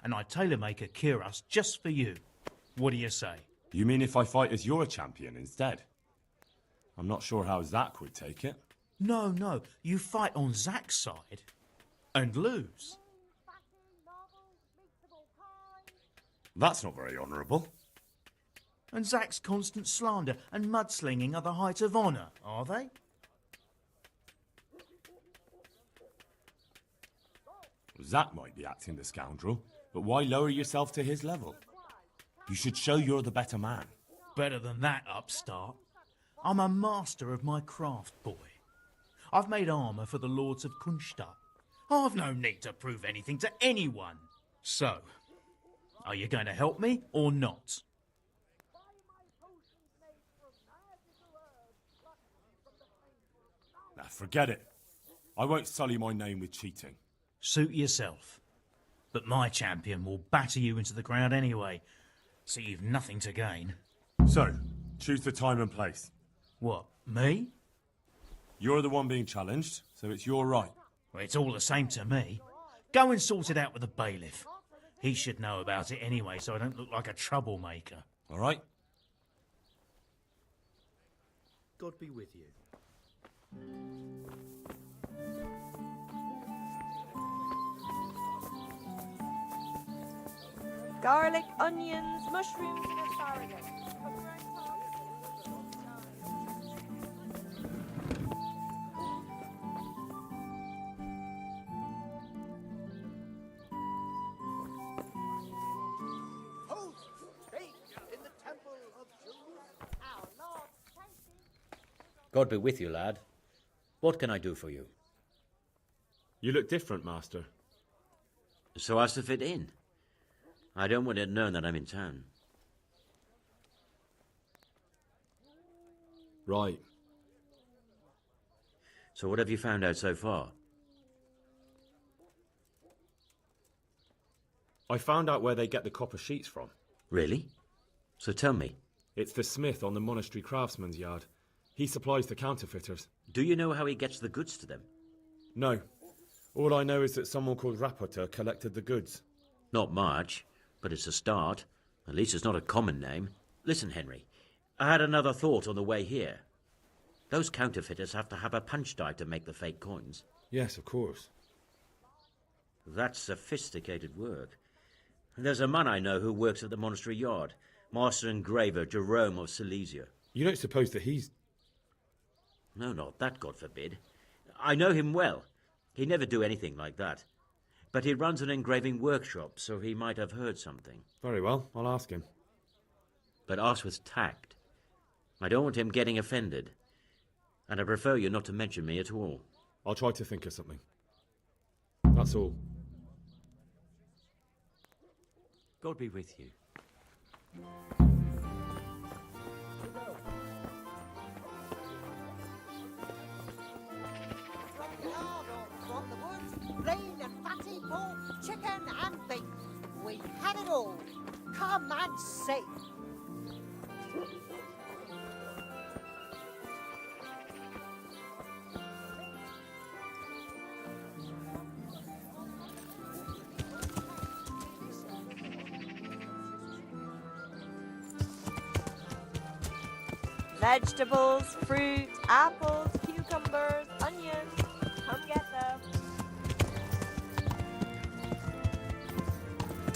and I'd tailor-make a cuirass just for you. What do you say? You mean if I fight as your champion instead? I'm not sure how Zack would take it. No, you fight on Zack's side and lose. That's not very honourable. And Zack's constant slander and mudslinging are the height of honour, are they? Zack might be acting the scoundrel, but why lower yourself to his level? You should show you're the better man. Better than that, upstart. I'm a master of my craft, boy. I've made armour for the lords of Kunstadt. I've no need to prove anything to anyone. So, are you going to help me or not? Now, forget it. I won't sully my name with cheating. Suit yourself. But my champion will batter you into the ground anyway, so you've nothing to gain. So, choose the time and place. What, me? You're the one being challenged, so it's your right. Well, it's all the same to me. Go and sort it out with the bailiff. He should know about it anyway, so I don't look like a troublemaker. All right? God be with you. Garlic, onions, mushrooms, and asparagus. Hosts, faith in the temple of Jerusalem. Our Lord, God be with you, lad. What can I do for you? You look different, Master. So as to fit in. I don't want it known that I'm in town. Right. So what have you found out so far? I found out where they get the copper sheets from. Really? So tell me. It's the smith on the monastery craftsman's yard. He supplies the counterfeiters. Do you know how he gets the goods to them? No. All I know is that someone called Rapporteur collected the goods. Not much, but it's a start. At least it's not a common name. Listen, Henry, I had another thought on the way here. Those counterfeiters have to have a punch die to make the fake coins. Yes, of course. That's sophisticated work. There's a man I know who works at the monastery yard, Master Engraver Jerome of Silesia. You don't suppose that he's... No, not that, God forbid. I know him well. He'd never do anything like that. But he runs an engraving workshop, so he might have heard something. Very well, I'll ask him. But ask with tact. I don't want him getting offended. And I prefer you not to mention me at all. I'll try to think of something. That's all. God be with you. from the woods, plain and fatty pork, chicken and beef. We have it all. Come and see. Vegetables, fruit, apples, cucumbers, onions. Come get them.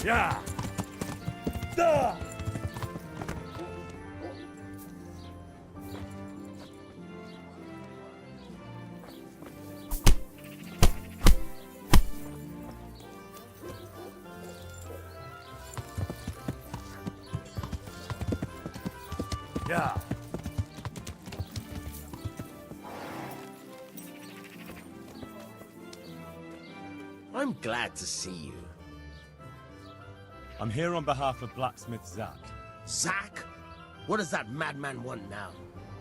Yeah! Duh! up. I'm glad to see you. I'm here on behalf of blacksmith Zack. Zack? What does that madman want now?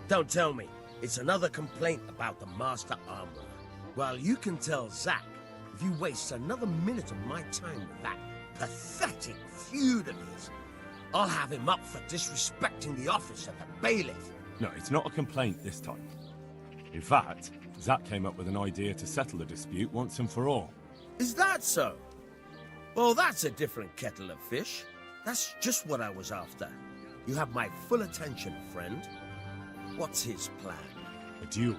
Don't tell me. It's another complaint about the Master Armorer. Well, you can tell Zack if you waste another minute of my time with that pathetic feud of his. I'll have him up for disrespecting the office of the bailiff. No, it's not a complaint this time. In fact, Zack came up with an idea to settle the dispute once and for all. Is that so? Well, that's a different kettle of fish. That's just what I was after. You have my full attention, friend. What's his plan? A duel.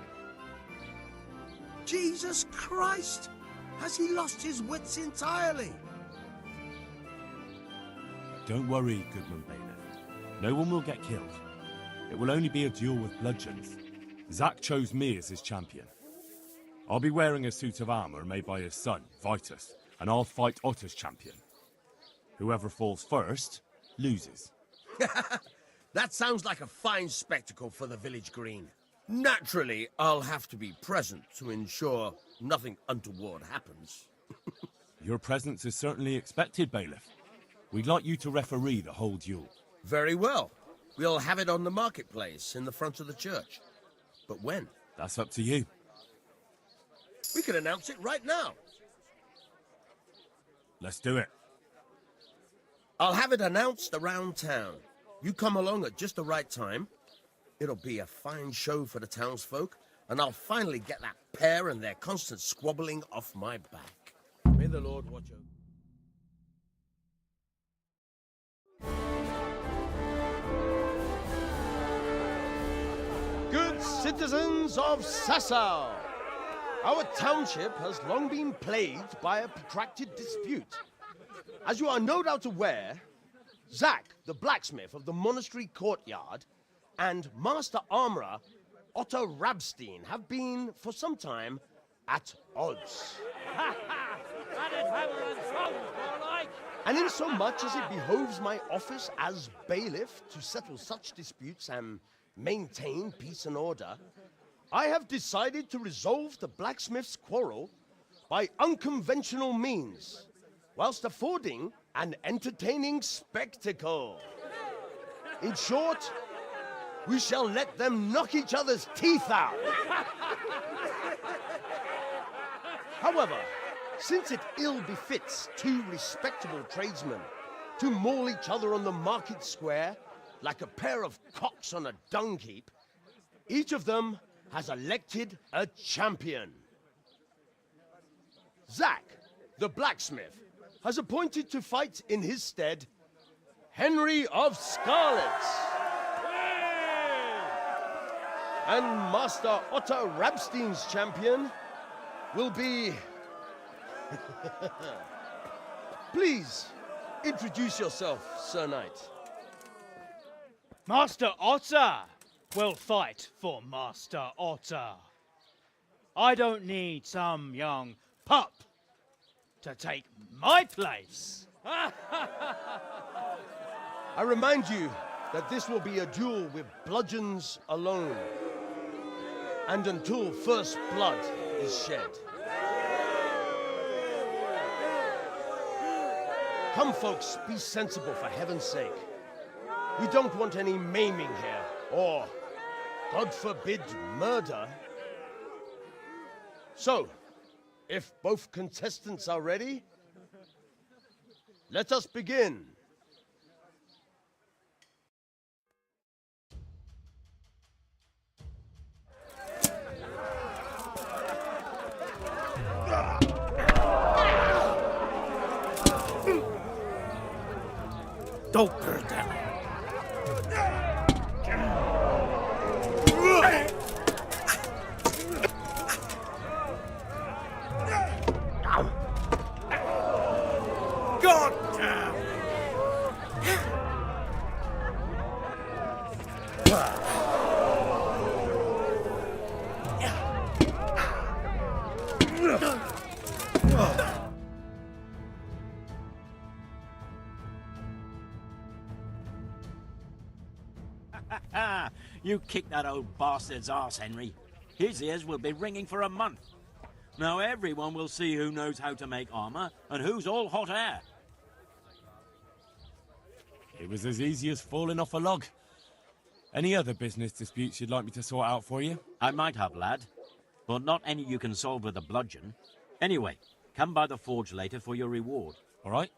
Jesus Christ! Has he lost his wits entirely? Don't worry, Goodman Bailiff. No one will get killed. It will only be a duel with bludgeons. Zack chose me as his champion. I'll be wearing a suit of armor made by his son, Vitus, and I'll fight Otter's champion. Whoever falls first, loses. That sounds like a fine spectacle for the village green. Naturally, I'll have to be present to ensure nothing untoward happens. Your presence is certainly expected, Bailiff. We'd like you to referee the whole duel. Very well. We'll have it on the marketplace in the front of the church. But when? That's up to you. We could announce it right now. Let's do it. I'll have it announced around town. You come along at just the right time. It'll be a fine show for the townsfolk, and I'll finally get that pair and their constant squabbling off my back. May the Lord watch over. Good citizens of Sasau, our township has long been plagued by a protracted dispute. As you are no doubt aware, Zack, the blacksmith of the monastery courtyard, and Master Armorer Otto Rabstein have been, for some time, at odds. And in so much as it behoves my office as bailiff to settle such disputes and maintain peace and order, I have decided to resolve the blacksmith's quarrel by unconventional means, whilst affording an entertaining spectacle. In short, we shall let them knock each other's teeth out. However, since it ill befits two respectable tradesmen to maul each other on the market square like a pair of cocks on a dung heap, each of them has elected a champion. Zack, the blacksmith, has appointed to fight in his stead Henry of Scarlet. And Master Otto Rabstein's champion will be... Please, introduce yourself, Sir Knight. Master Otter will fight for Master Otter. I don't need some young pup to take my place. I remind you that this will be a duel with bludgeons alone, and until first blood is shed. Come, folks, be sensible for heaven's sake. We don't want any maiming here, or, God forbid, murder. So, if both contestants are ready, let us begin. Don't burn them. God damn! You kick that old bastard's arse, Henry. His ears will be ringing for a month. Now everyone will see who knows how to make armour and who's all hot air. It was as easy as falling off a log. Any other business disputes you'd like me to sort out for you? I might have, lad, but not any you can solve with a bludgeon. Anyway, come by the forge later for your reward. All right?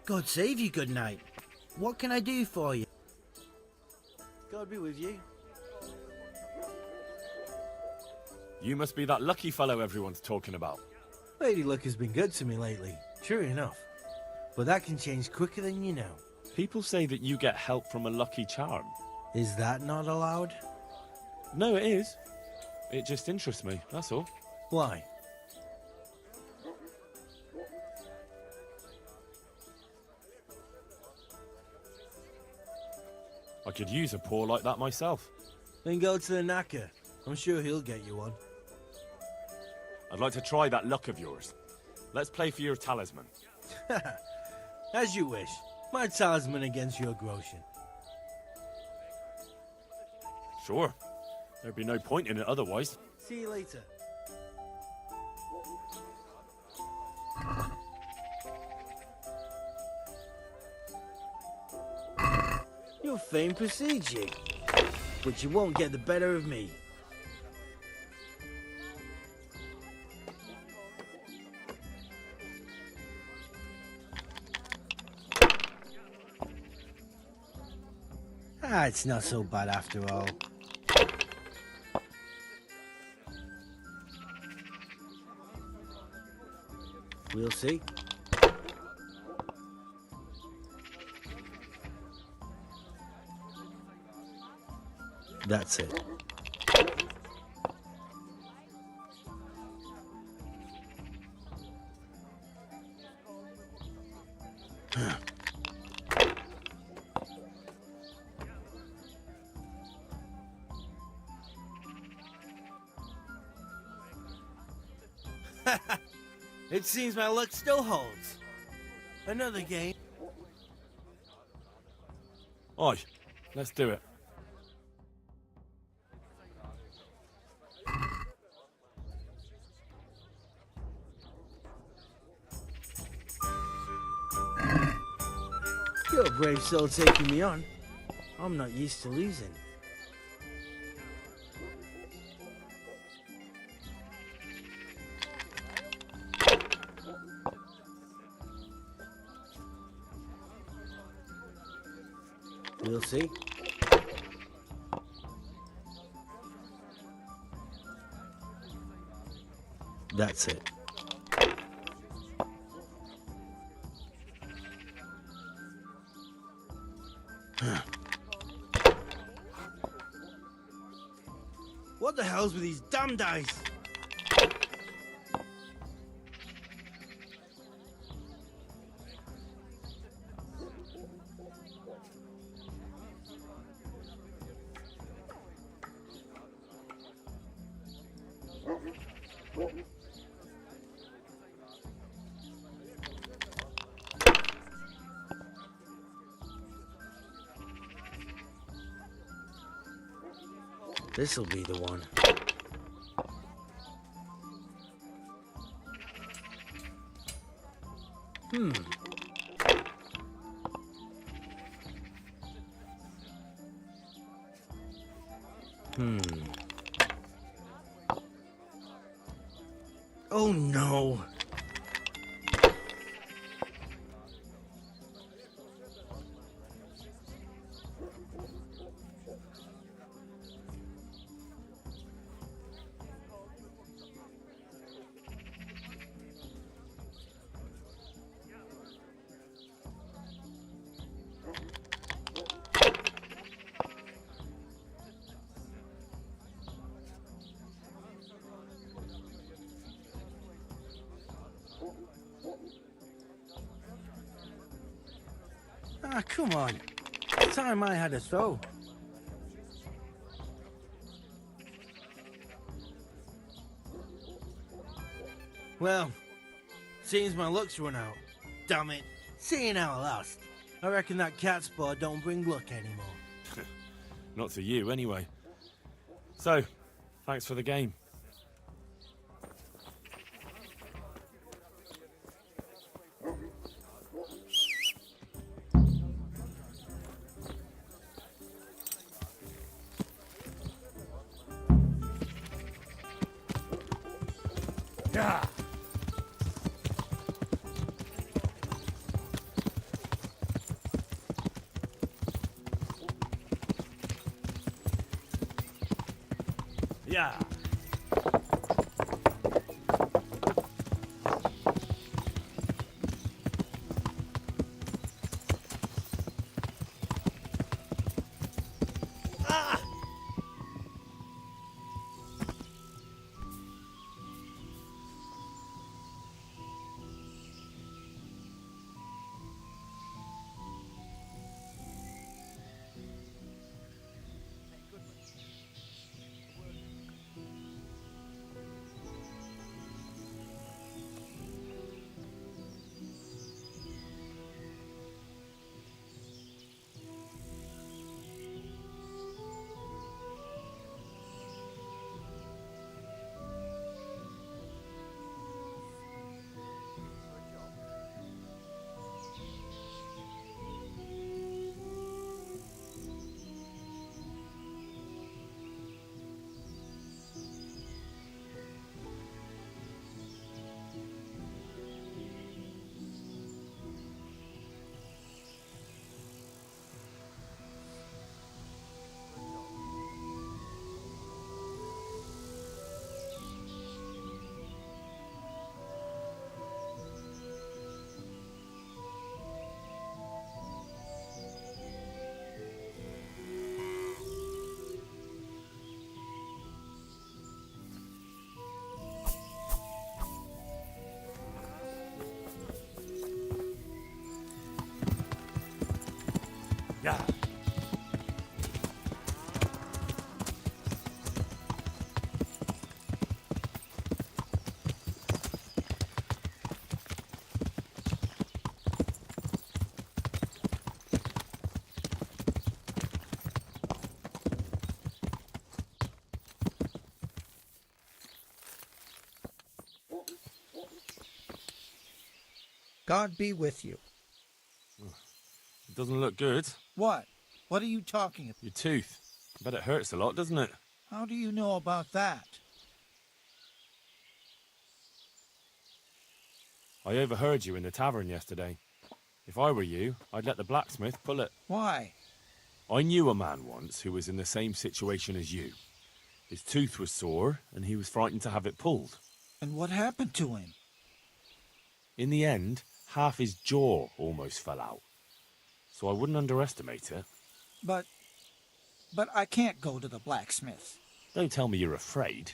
God save you, good night. What can I do for you? God be with you. You must be that lucky fellow everyone's talking about. Lady Luck has been good to me lately, true enough. But that can change quicker than you know. People say that you get help from a lucky charm. Is that not allowed? No, it is. It just interests me, that's all. Why? I could use a paw like that myself. Then go to the knacker. I'm sure he'll get you one. I'd like to try that luck of yours. Let's play for your talisman. As you wish. My talisman against your groschen. Sure. There'd be no point in it otherwise. See you later. Your fame precedes you, but you won't get the better of me. It's not so bad after all. We'll see. That's it. It seems my luck still holds. Another game. Aye, let's do it. You're a brave soul taking me on. I'm not used to losing. We'll see. That's it. What the hell's with these damn dice? This'll be the one. no. Ah, come on. Time I had a throw. Well, seems my luck's run out. Damn it. Seeing how I lost. I reckon that cat's paw don't bring luck anymore. Not to you, anyway. So, thanks for the game. Yeah. Yeah. Yeah. God be with you. It doesn't look good. What? What are you talking about? Your tooth. I bet it hurts a lot, doesn't it? How do you know about that? I overheard you in the tavern yesterday. If I were you, I'd let the blacksmith pull it. Why? I knew a man once who was in the same situation as you. His tooth was sore, and he was frightened to have it pulled. And what happened to him? In the end, half his jaw almost fell out. So I wouldn't underestimate it. But I can't go to the blacksmith. Don't tell me you're afraid.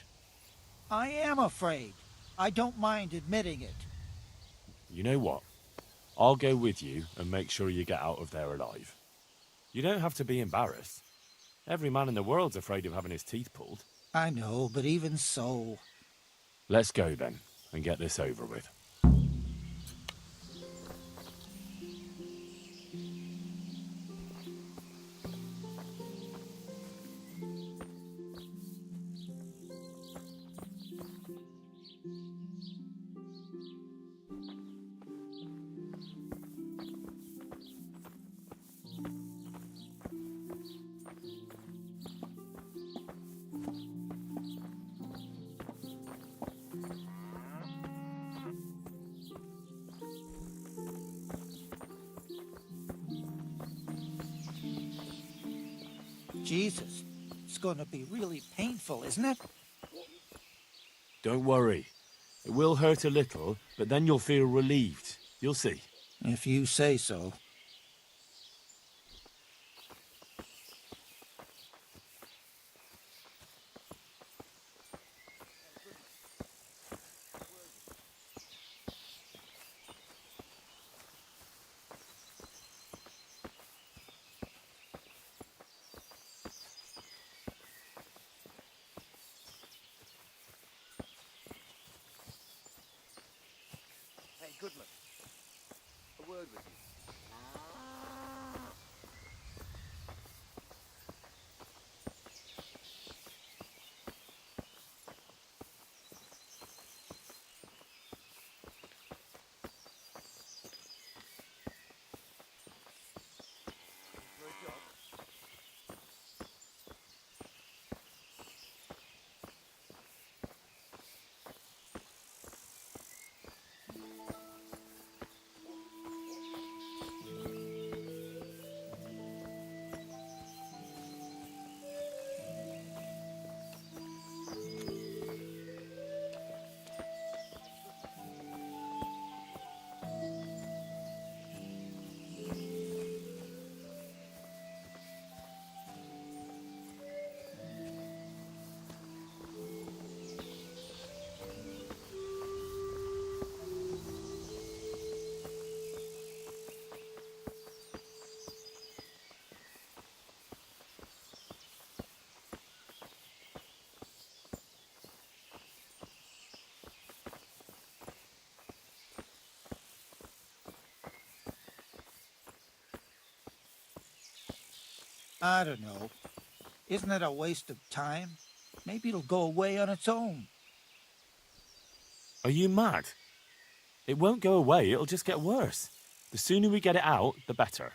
I am afraid. I don't mind admitting it. You know what? I'll go with you and make sure you get out of there alive. You don't have to be embarrassed. Every man in the world's afraid of having his teeth pulled. I know, but even so... Let's go then, and get this over with. Jesus, it's going to be really painful, isn't it? Don't worry. It will hurt a little, but then you'll feel relieved. You'll see. If you say so. Hey, Goodman. A word with you. For a job? I don't know. Isn't it a waste of time? Maybe it'll go away on its own. Are you mad? It won't go away, it'll just get worse. The sooner we get it out, the better.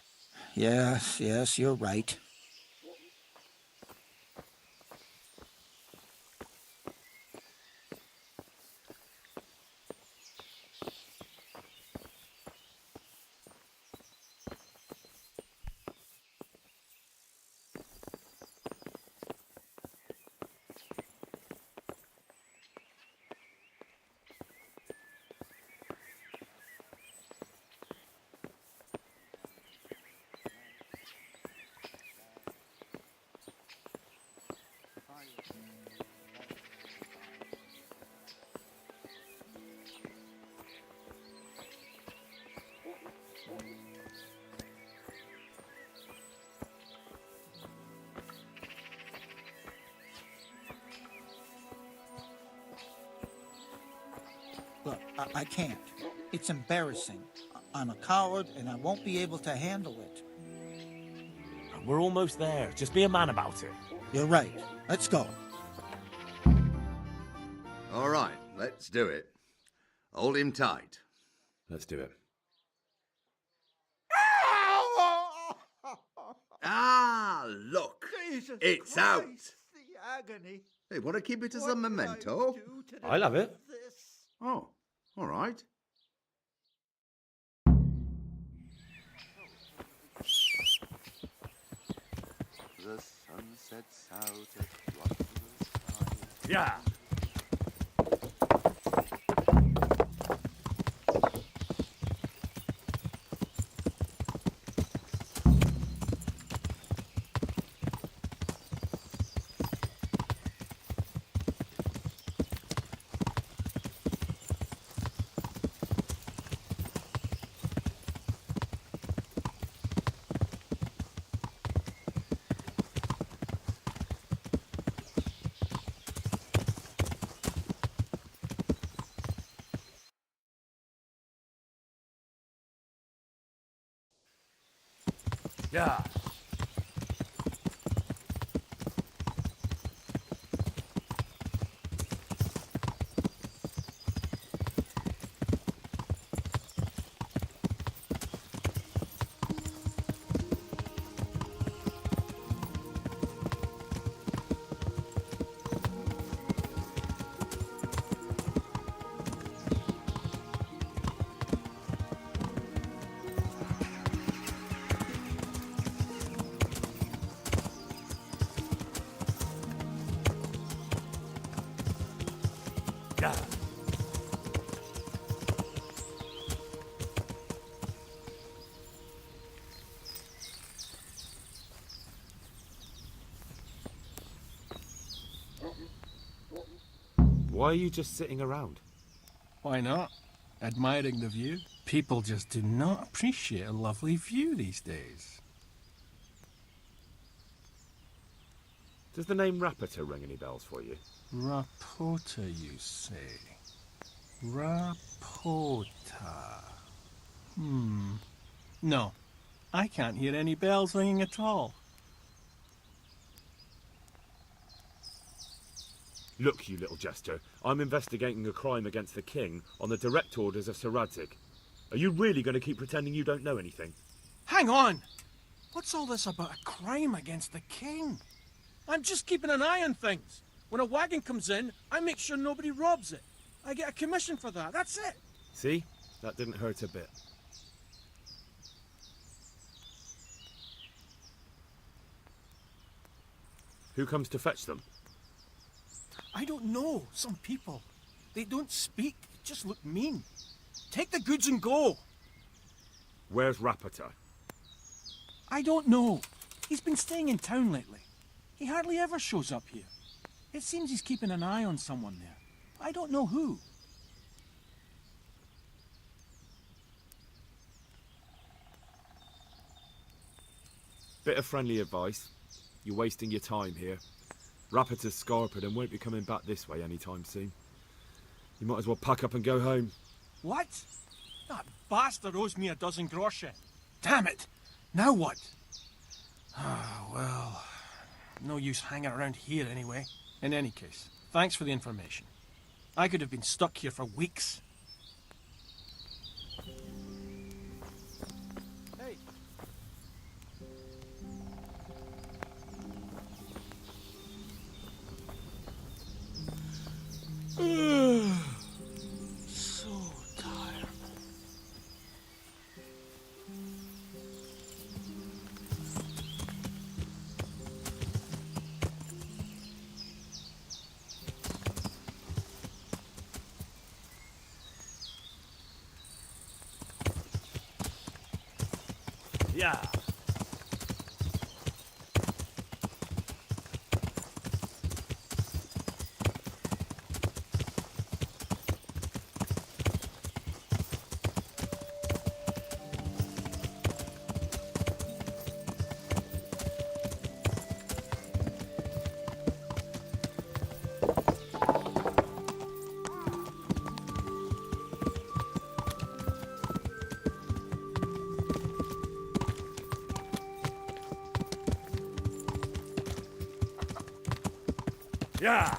Yes, you're right. Look, I can't. It's embarrassing. I'm a coward and I won't be able to handle it. We're almost there. Just be a man about it. You're right. Let's go. All right, let's do it. Hold him tight. Let's do it. Ah, look. Jesus It's Christ, out. The agony. Hey, want to keep it as a memento? I'll have it. Oh, all right. The sun sets out across the sky. Yeah. Yeah. Yeah. Why are you just sitting around? Why not? Admiring the view. People just do not appreciate a lovely view these days. Does the name Rapita ring any bells for you? Rapota, you say? Rapota. No, I can't hear any bells ringing at all. Look, you little jester, I'm investigating a crime against the king on the direct orders of Sir Radzig. Are you really going to keep pretending you don't know anything? Hang on! What's all this about a crime against the king? I'm just keeping an eye on things. When a wagon comes in, I make sure nobody robs it. I get a commission for that, that's it. See? That didn't hurt a bit. Who comes to fetch them? I don't know. Some people. They don't speak, just look mean. Take the goods and go. Where's Rapita? I don't know. He's been staying in town lately. He hardly ever shows up here. It seems he's keeping an eye on someone there. I don't know who. Bit of friendly advice. You're wasting your time here. Rapita's scarpered and won't be coming back this way anytime soon. You might as well pack up and go home. What? That bastard owes me a dozen groschen. Damn it! Now what? Ah, well, no use hanging around here anyway. In any case, thanks for the information. I could have been stuck here for weeks. Hey. So tired. Yeah. Yeah.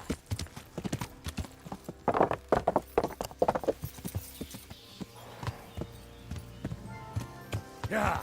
Yeah.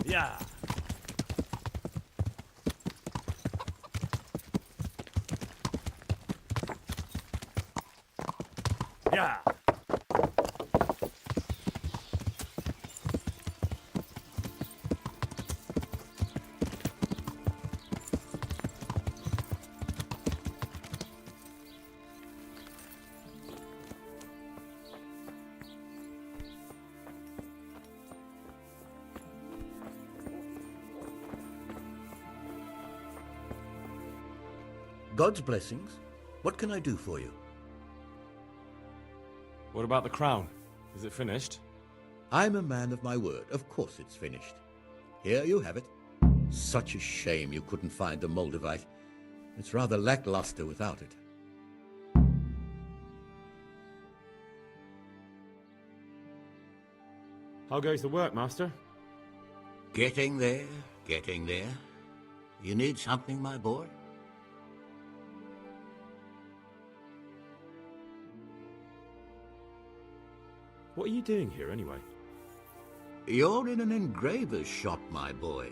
Yeah. Yeah. God's blessings. What can I do for you? What about the crown? Is it finished? I'm a man of my word. Of course it's finished. Here you have it. Such a shame you couldn't find the Moldavite. It's rather lackluster without it. How goes the work, Master? Getting there, getting there. You need something, my boy? What are you doing here, anyway? You're in an engraver's shop, my boy.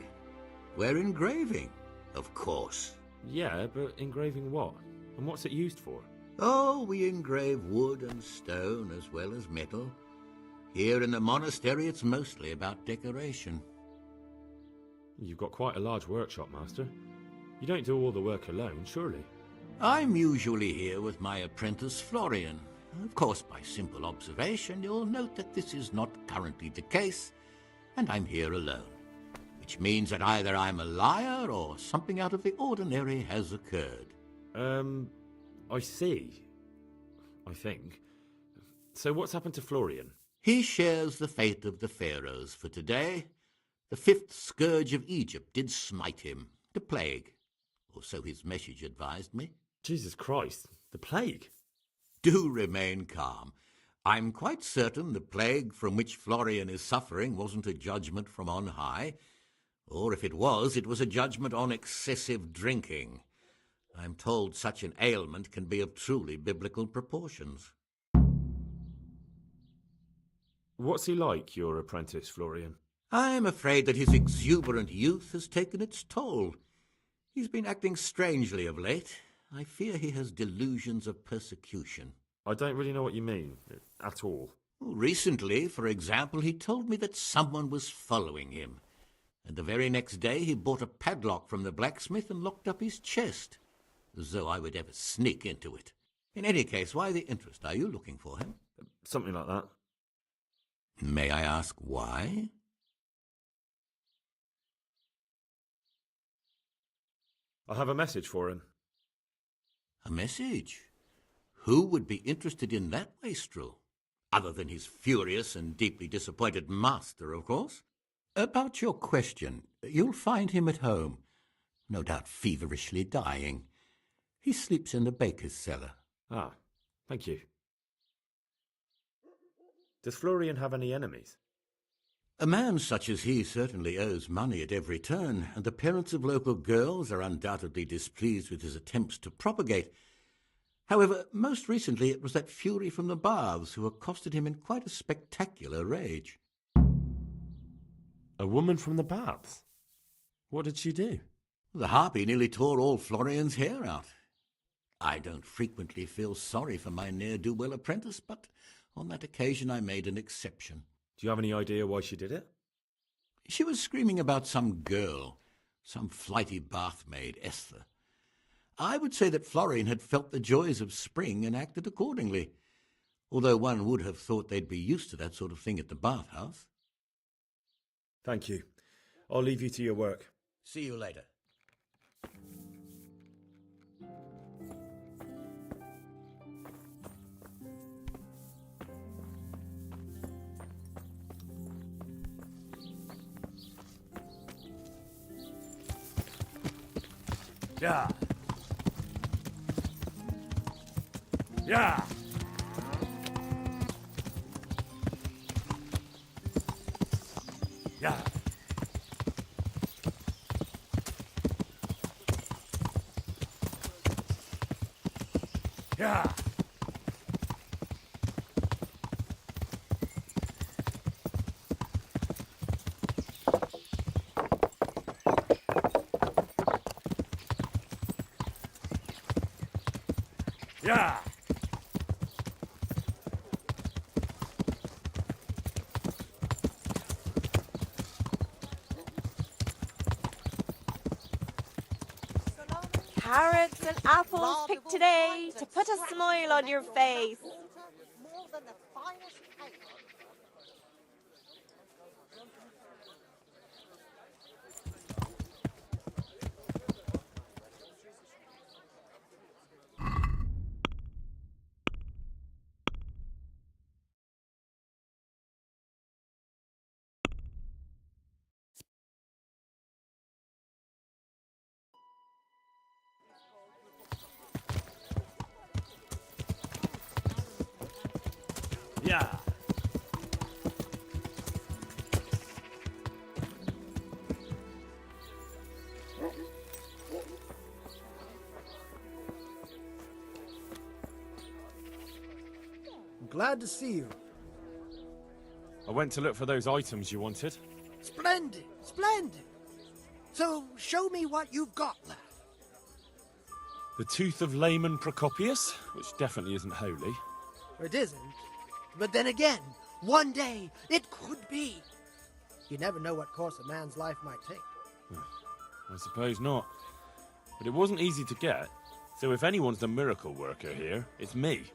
We're engraving, of course. Yeah, but engraving what? And what's it used for? Oh, we engrave wood and stone as well as metal. Here in the monastery, it's mostly about decoration. You've got quite a large workshop, Master. You don't do all the work alone, surely? I'm usually here with my apprentice, Florian. Of course, by simple observation, you'll note that this is not currently the case, and I'm here alone, which means that either I'm a liar or something out of the ordinary has occurred. I see. I think. So what's happened to Florian? He shares the fate of the pharaohs for today. The fifth scourge of Egypt did smite him, the plague, or so his message advised me. Jesus Christ, the plague? Do remain calm. I'm quite certain the plague from which Florian is suffering wasn't a judgment from on high, or if it was a judgment on excessive drinking. I'm told such an ailment can be of truly biblical proportions. What's he like, your apprentice, Florian? I'm afraid that his exuberant youth has taken its toll. He's been acting strangely of late. I fear he has delusions of persecution. I don't really know what you mean, at all. Recently, for example, he told me that someone was following him. And the very next day he bought a padlock from the blacksmith and locked up his chest, as though I would ever sneak into it. In any case, why the interest? Are you looking for him? Something like that. May I ask why? I have a message for him. A message? Who would be interested in that wastrel? Other than his furious and deeply disappointed master, of course. About your question, you'll find him at home, no doubt feverishly dying. He sleeps in the baker's cellar. Ah, thank you. Does Florian have any enemies? A man such as he certainly owes money at every turn, and the parents of local girls are undoubtedly displeased with his attempts to propagate. However, most recently it was that fury from the baths who accosted him in quite a spectacular rage. A woman from the baths? What did she do? The harpy nearly tore all Florian's hair out. I don't frequently feel sorry for my ne'er-do-well apprentice, but on that occasion I made an exception. Do you have any idea why she did it? She was screaming about some girl, some flighty bathmaid, Esther. I would say that Florian had felt the joys of spring and acted accordingly, although one would have thought they'd be used to that sort of thing at the bathhouse. Thank you. I'll leave you to your work. See you later. Yeah. Yeah. Yeah. Yeah. Yeah! Carrots and apples picked today to put a smile on your face. More than the finest cake. Yeah! I'm glad to see you. I went to look for those items you wanted. Splendid, splendid. So, show me what you've got left. The tooth of layman Procopius, which definitely isn't holy. It isn't. But then again, one day it could be. You never know what course a man's life might take. I suppose not. But it wasn't easy to get, so if anyone's the miracle worker here, it's me.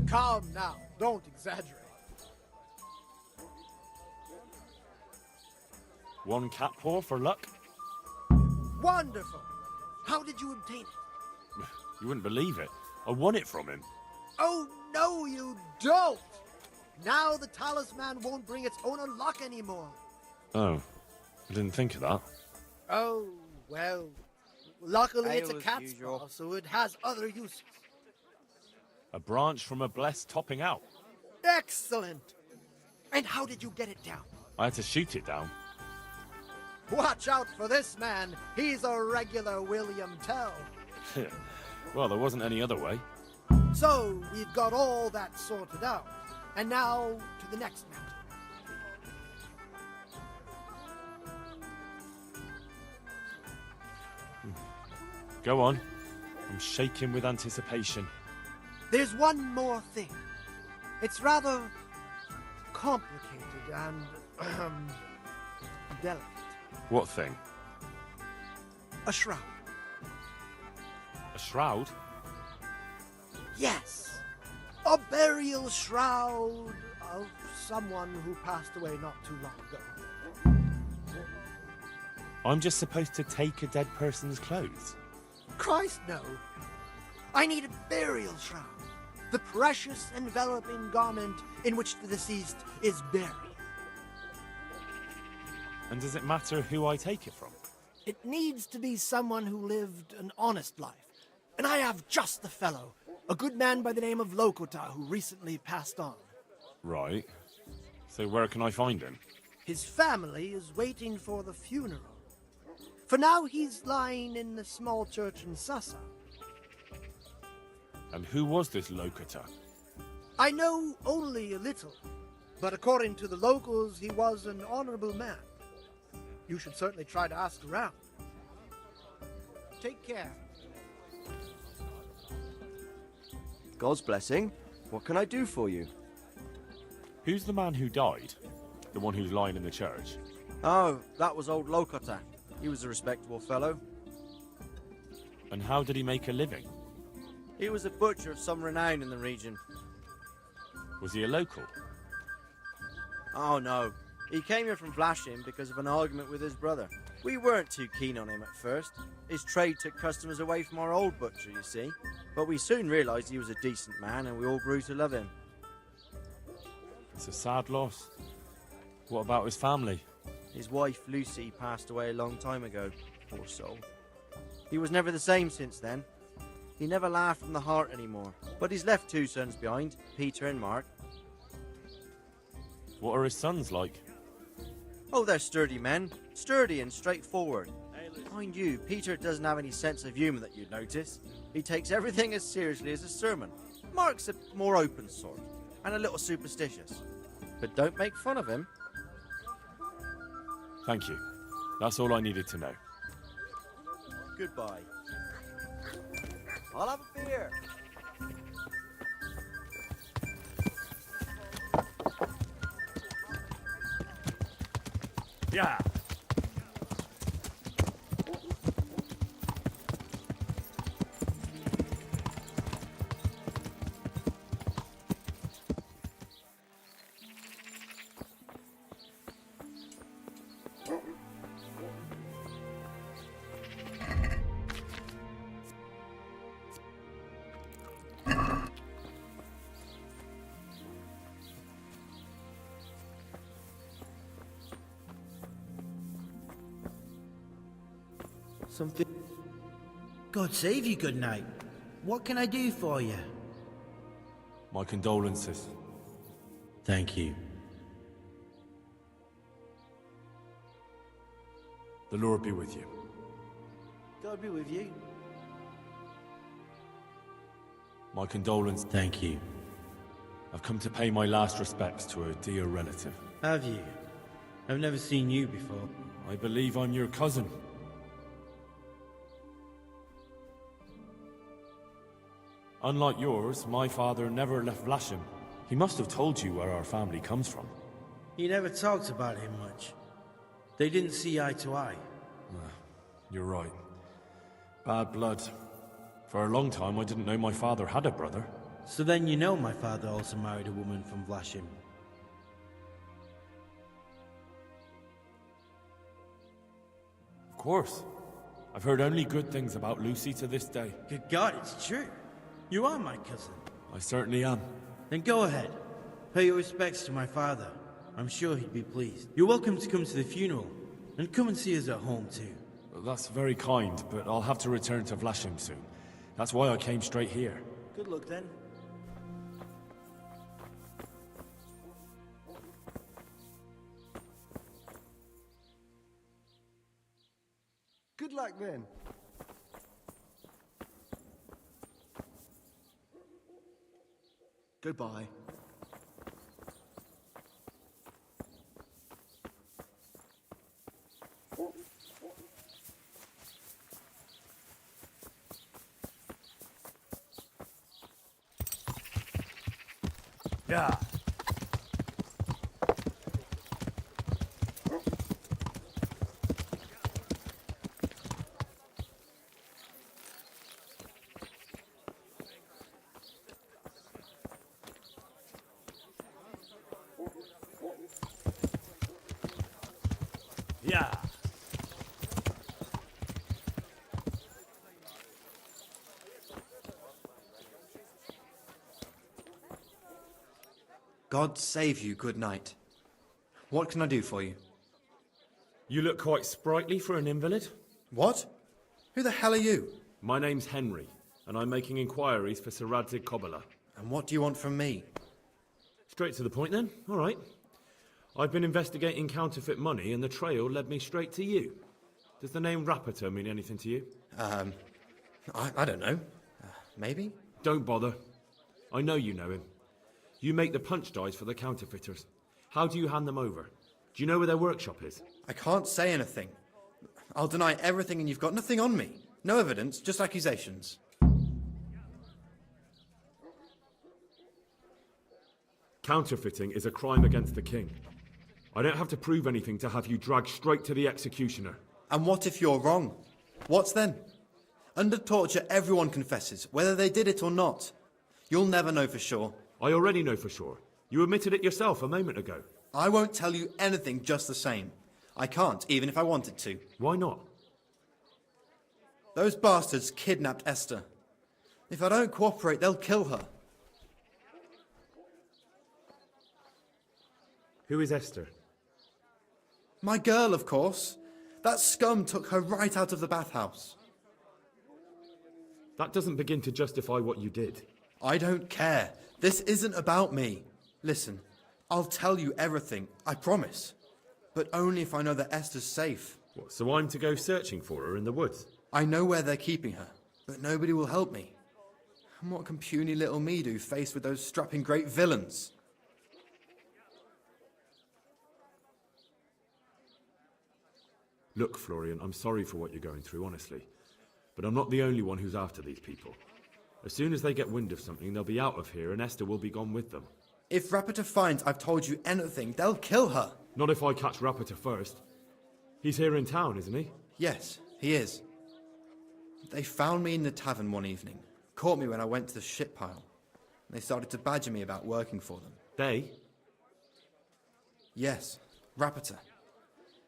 Calm now, don't exaggerate. One cat paw for luck? Wonderful. How did you obtain it? You wouldn't believe it. I won it from him. Oh, no, you don't. Now the talisman won't bring its owner luck anymore. Oh, I didn't think of that. Oh, well, luckily it's a Ale as cat's usual. paw, so it has other uses. A branch from a blessed topping out. Excellent. And how did you get it down? I had to shoot it down. Watch out for this man. He's a regular William Tell. Well, there wasn't any other way. So, we've got all that sorted out. And now, to the next matter. Go on. I'm shaking with anticipation. There's one more thing. It's rather complicated and delicate. What thing? A shroud. A shroud? Yes. A burial shroud of someone who passed away not too long ago. I'm just supposed to take a dead person's clothes. Christ, no. I need a burial shroud. The precious enveloping garment in which the deceased is buried. And does it matter who I take it from? It needs to be someone who lived an honest life. And I have just the fellow. A good man by the name of Lokota who recently passed on. Right. So where can I find him? His family is waiting for the funeral. For now, he's lying in the small church in Sassa. And who was this Lokota? I know only a little, but according to the locals, he was an honorable man. You should certainly try to ask around. Take care. God's blessing. What can I do for you? Who's the man who died? The one who's lying in the church? Oh, that was old Lokota. He was a respectable fellow. And how did he make a living? He was a butcher of some renown in the region. Was he a local? Oh no, he came here from Vlashim because of an argument with his brother. We weren't too keen on him at first. His trade took customers away from our old butcher, you see. But we soon realised he was a decent man and we all grew to love him. It's a sad loss. What about his family? His wife, Lucy, passed away a long time ago. Poor soul. He was never the same since then. He never laughed from the heart anymore. But he's left two sons behind, Peter and Mark. What are his sons like? Oh, they're sturdy men. Sturdy and straightforward. Mind you, Peter doesn't have any sense of humour that you'd notice. He takes everything as seriously as a sermon. Mark's a more open sort, and a little superstitious. But don't make fun of him. Thank you. That's all I needed to know. Goodbye. I'll have a beer. Yeah. Something. God save you, good night. What can I do for you? My condolences. Thank you. The Lord be with you. God be with you. My condolences. Thank you. I've come to pay my last respects to a dear relative. Have you? I've never seen you before. I believe I'm your cousin. Unlike yours, my father never left Vlashim. He must have told you where our family comes from. He never talked about him much. They didn't see eye to eye. You're right. Bad blood. For a long time, I didn't know my father had a brother. So then you know my father also married a woman from Vlashim. Of course. I've heard only good things about Lucy to this day. Good God, it's true. You are my cousin. I certainly am. Then go ahead. Pay your respects to my father. I'm sure he'd be pleased. You're welcome to come to the funeral. And come and see us at home too. Well, that's very kind, but I'll have to return to Vlashim soon. That's why I came straight here. Good luck then. Good luck then. Goodbye. Yeah. Yeah. God save you, good night. What can I do for you? You look quite sprightly for an invalid. What? Who the hell are you? My name's Henry, and I'm making inquiries for Sir Radzig Kobyla. And what do you want from me? Straight to the point then. All right. I've been investigating counterfeit money, and the trail led me straight to you. Does the name Rapiter mean anything to you? I don't know. Maybe? Don't bother. I know you know him. You make the punch dies for the counterfeiters. How do you hand them over? Do you know where their workshop is? I can't say anything. I'll deny everything and you've got nothing on me. No evidence, just accusations. Counterfeiting is a crime against the king. I don't have to prove anything to have you dragged straight to the executioner. And what if you're wrong? What's then? Under torture, everyone confesses, whether they did it or not. You'll never know for sure. I already know for sure. You admitted it yourself a moment ago. I won't tell you anything just the same. I can't, even if I wanted to. Why not? Those bastards kidnapped Esther. If I don't cooperate, they'll kill her. Who is Esther? My girl, of course. That scum took her right out of the bathhouse. That doesn't begin to justify what you did. I don't care. This isn't about me. Listen, I'll tell you everything, I promise. But only if I know that Esther's safe. What, so I'm to go searching for her in the woods? I know where they're keeping her, but nobody will help me. And what can puny little me do faced with those strapping great villains? Look, Florian, I'm sorry for what you're going through, honestly. But I'm not the only one who's after these people. As soon as they get wind of something, they'll be out of here and Esther will be gone with them. If Rapiter finds I've told you anything, they'll kill her. Not if I catch Rapiter first. He's here in town, isn't he? Yes, he is. They found me in the tavern one evening, caught me when I went to the ship pile. They started to badger me about working for them. They? Yes, Rapita.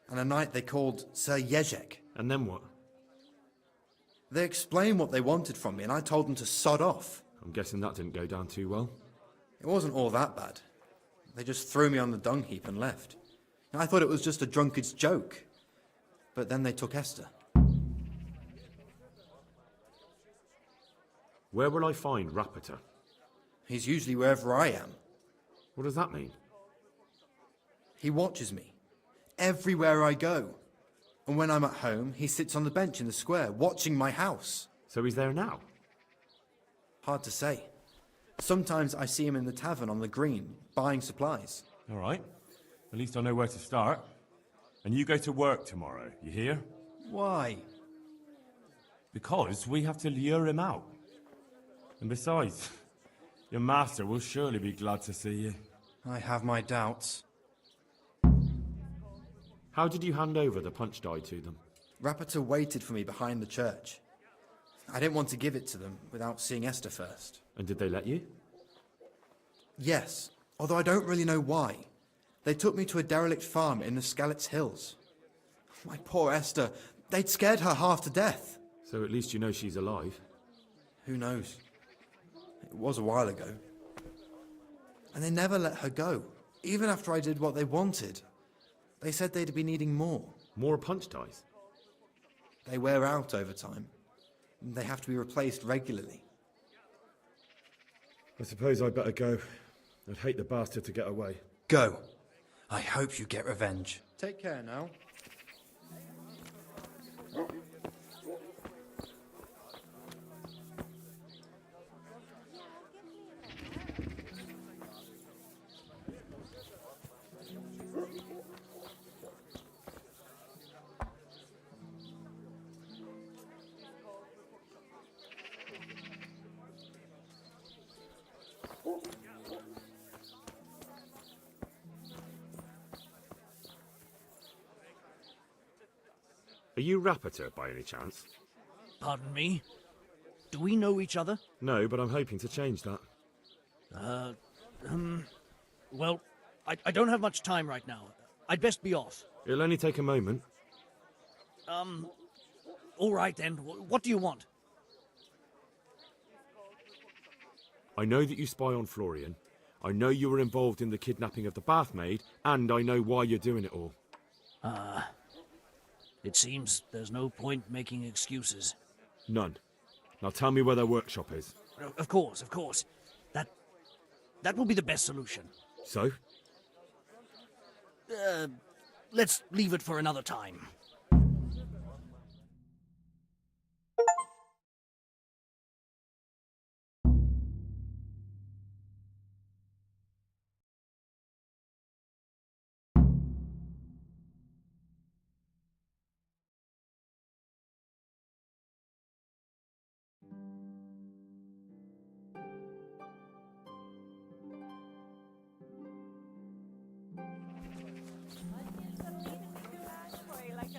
And a knight they called Sir Jezek. And then what? They explained what they wanted from me, and I told them to sod off. I'm guessing that didn't go down too well. It wasn't all that bad. They just threw me on the dung heap and left. And I thought it was just a drunkard's joke. But then they took Esther. Where will I find Rapita? He's usually wherever I am. What does that mean? He watches me. Everywhere I go. And when I'm at home, he sits on the bench in the square, watching my house. So he's there now? Hard to say. Sometimes I see him in the tavern on the green, buying supplies. All right. At least I know where to start. And you go to work tomorrow, you hear? Why? Because we have to lure him out. And besides, your master will surely be glad to see you. I have my doubts. How did you hand over the punch die to them? Rapita waited for me behind the church. I didn't want to give it to them without seeing Esther first. And did they let you? Yes, although I don't really know why. They took me to a derelict farm in the Skalitz Hills. My poor Esther, they'd scared her half to death. So at least you know she's alive. Who knows? It was a while ago. And they never let her go, even after I did what they wanted. They said they'd be needing more. More punch dies? They wear out over time. They have to be replaced regularly. I suppose I'd better go. I'd hate the bastard to get away. Go. I hope you get revenge. Take care now. Are you Rapita, by any chance? Pardon me? Do we know each other? No, but I'm hoping to change that. Well, I don't have much time right now. I'd best be off. It'll only take a moment. All right then. What do you want? I know that you spy on Florian. I know you were involved in the kidnapping of the bath maid, and I know why you're doing it all. It seems there's no point making excuses. None. Now tell me where their workshop is. Of course. That will be the best solution. So? Let's leave it for another time. Like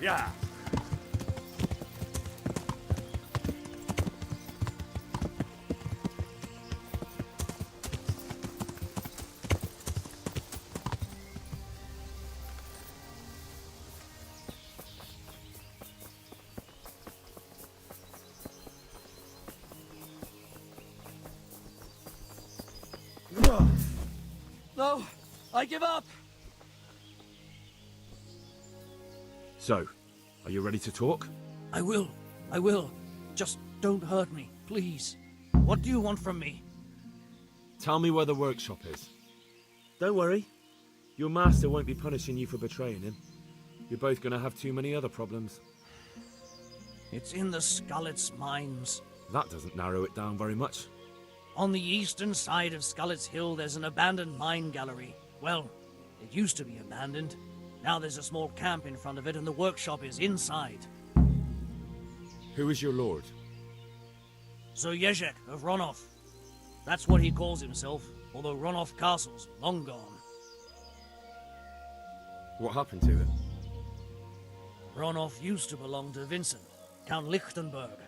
Yeah. No, I give up. So, are you ready to talk? I will. Just don't hurt me, please. What do you want from me? Tell me where the workshop is. Don't worry. Your master won't be punishing you for betraying him. You're both going to have too many other problems. It's in the Skullet's mines. That doesn't narrow it down very much. On the eastern side of Skullet's Hill, there's an abandoned mine gallery. Well, it used to be abandoned. Now there's a small camp in front of it, and the workshop is inside. Who is your lord? Sir Jezek of Ronoff. That's what he calls himself, although Ronoff Castle's long gone. What happened to it? Ronoff used to belong to Vincent, Count Lichtenberg.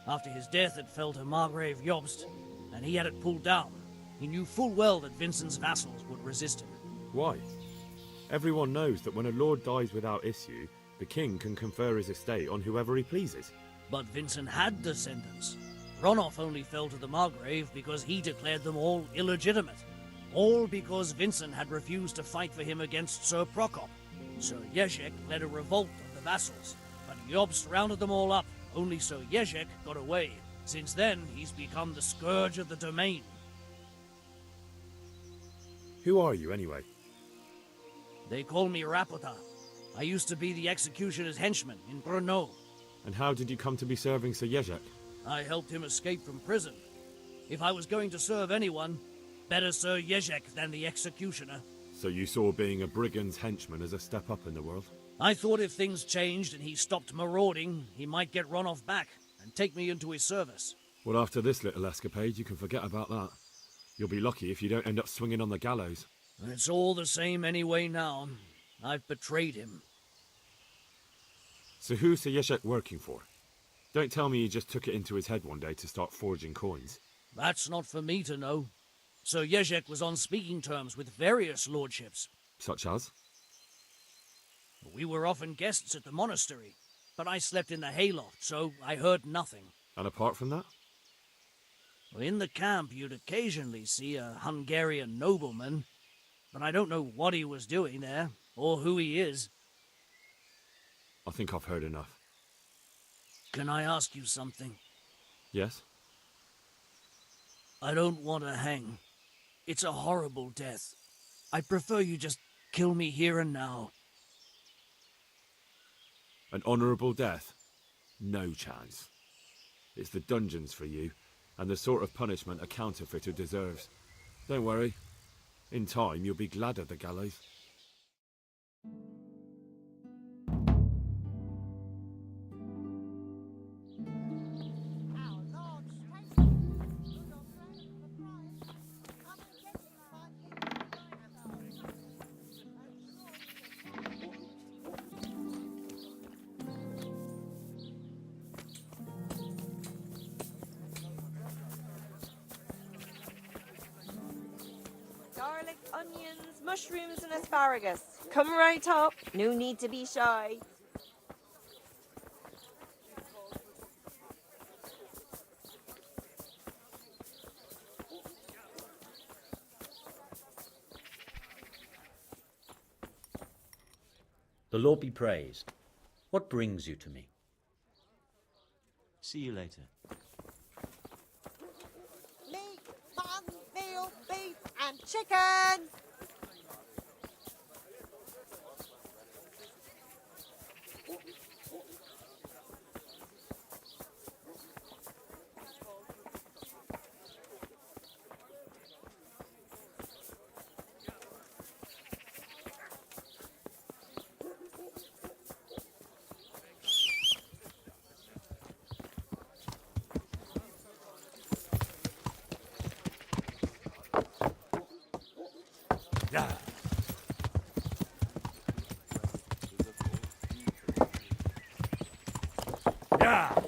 After his death, it fell to Margrave Jobst, and he had it pulled down. He knew full well that Vincent's vassals would resist him. Why? Everyone knows that when a lord dies without issue, the king can confer his estate on whoever he pleases. But Vincent had descendants. Ronoff only fell to the Margrave because he declared them all illegitimate. All because Vincent had refused to fight for him against Sir Prokop. Sir Jezek led a revolt of the vassals, but Jobst rounded them all up. Only Sir Jezek got away. Since then, he's become the scourge of the domain. Who are you, anyway? They call me Rapota. I used to be the executioner's henchman in Brno. And how did you come to be serving Sir Jezek? I helped him escape from prison. If I was going to serve anyone, better Sir Jezek than the executioner. So you saw being a brigand's henchman as a step up in the world? I thought if things changed and he stopped marauding, he might get Ronoff back and take me into his service. Well, after this little escapade, you can forget about that. You'll be lucky if you don't end up swinging on the gallows. It's all the same anyway now. I've betrayed him. So who's Sir Jezek working for? Don't tell me he just took it into his head one day to start forging coins. That's not for me to know. Sir Jezek was on speaking terms with various lordships. Such as? We were often guests at the monastery, but I slept in the hayloft, so I heard nothing. And apart from that? Well, in the camp, you'd occasionally see a Hungarian nobleman, but I don't know what he was doing there, or who he is. I think I've heard enough. Can I ask you something? Yes? I don't want to hang. It's a horrible death. I prefer you just kill me here and now. An honourable death? No chance. It's the dungeons for you, and the sort of punishment a counterfeiter deserves. Don't worry. In time, you'll be glad of the gallows. Garlic, onions, mushrooms and asparagus. Come right up. No need to be shy. The Lord be praised. What brings you to me? See you later. Meat, mutton, veal, beef and chicken. Yeah!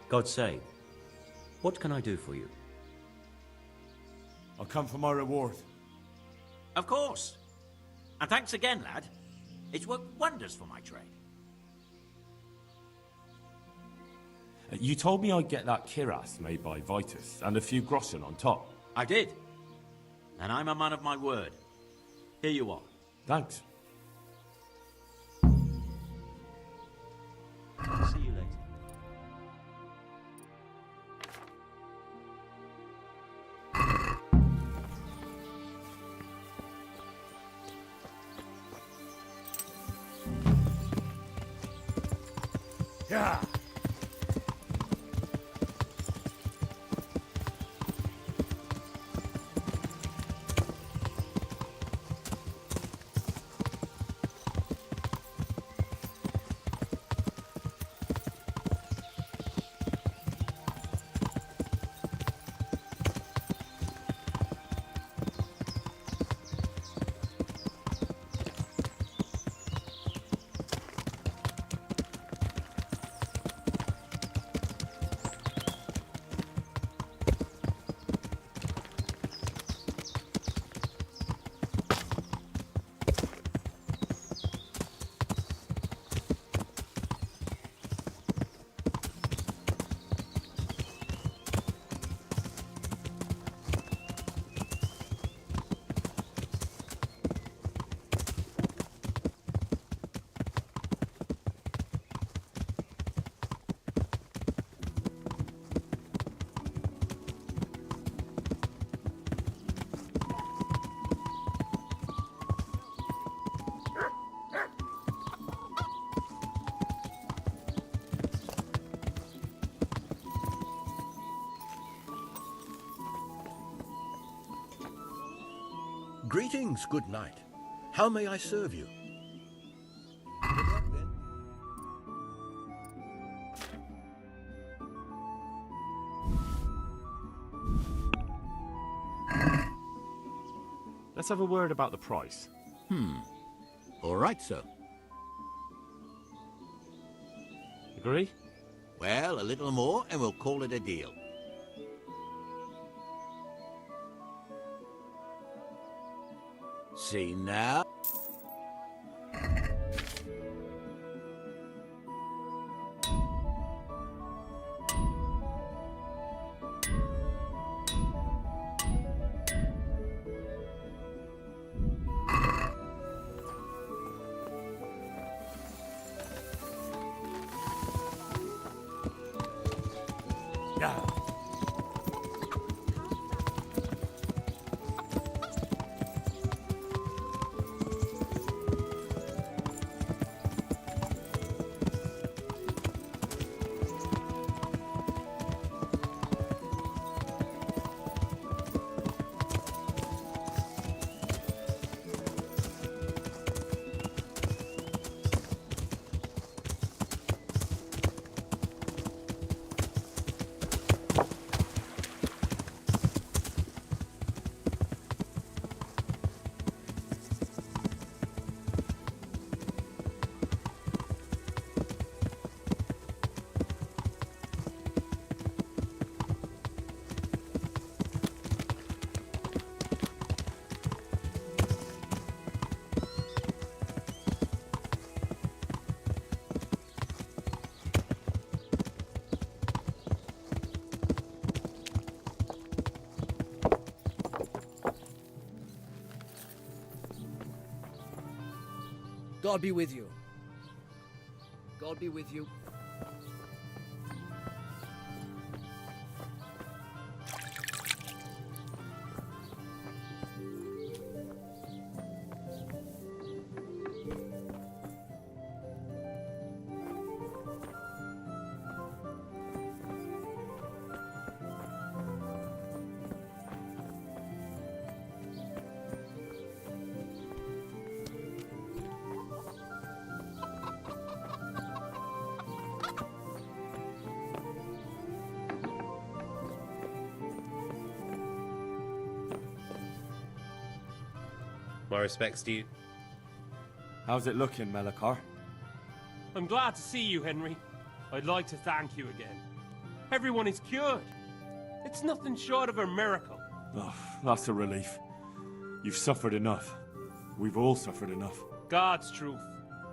God save. What can I do for you? I'll come for my reward. Of course. And thanks again, lad. It's worked wonders for my trade. You told me I'd get that kiras made by Vitus and a few groschen on top. I did. And I'm a man of my word. Here you are. Thanks. See you later. Yeah! Greetings, good knight. How may I serve you? Let's have a word about the price. All right, sir. Agree? Well, a little more and we'll call it a deal. See now. Yeah! God be with you. God be with you. My respects to you. How's it looking, Melikar? I'm glad to see you, Henry. I'd like to thank you again. Everyone is cured. It's nothing short of a miracle. Oh, that's a relief. You've suffered enough. We've all suffered enough. God's truth.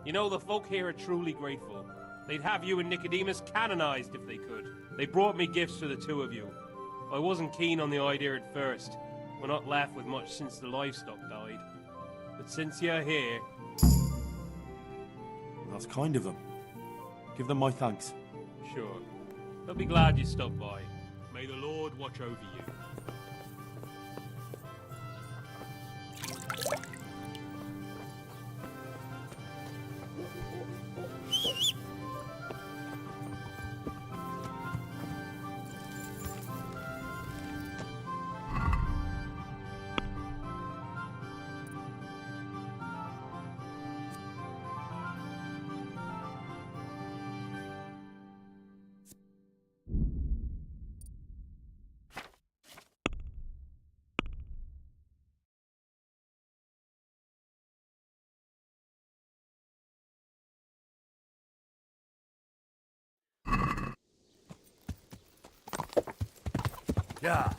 You know, the folk here are truly grateful. They'd have you and Nicodemus canonized if they could. They brought me gifts for the two of you. I wasn't keen on the idea at first. We're not left with much since the livestock died. But since you're here... That's kind of them. Give them my thanks. Sure. They'll be glad you stopped by. May the Lord watch over you. Yeah.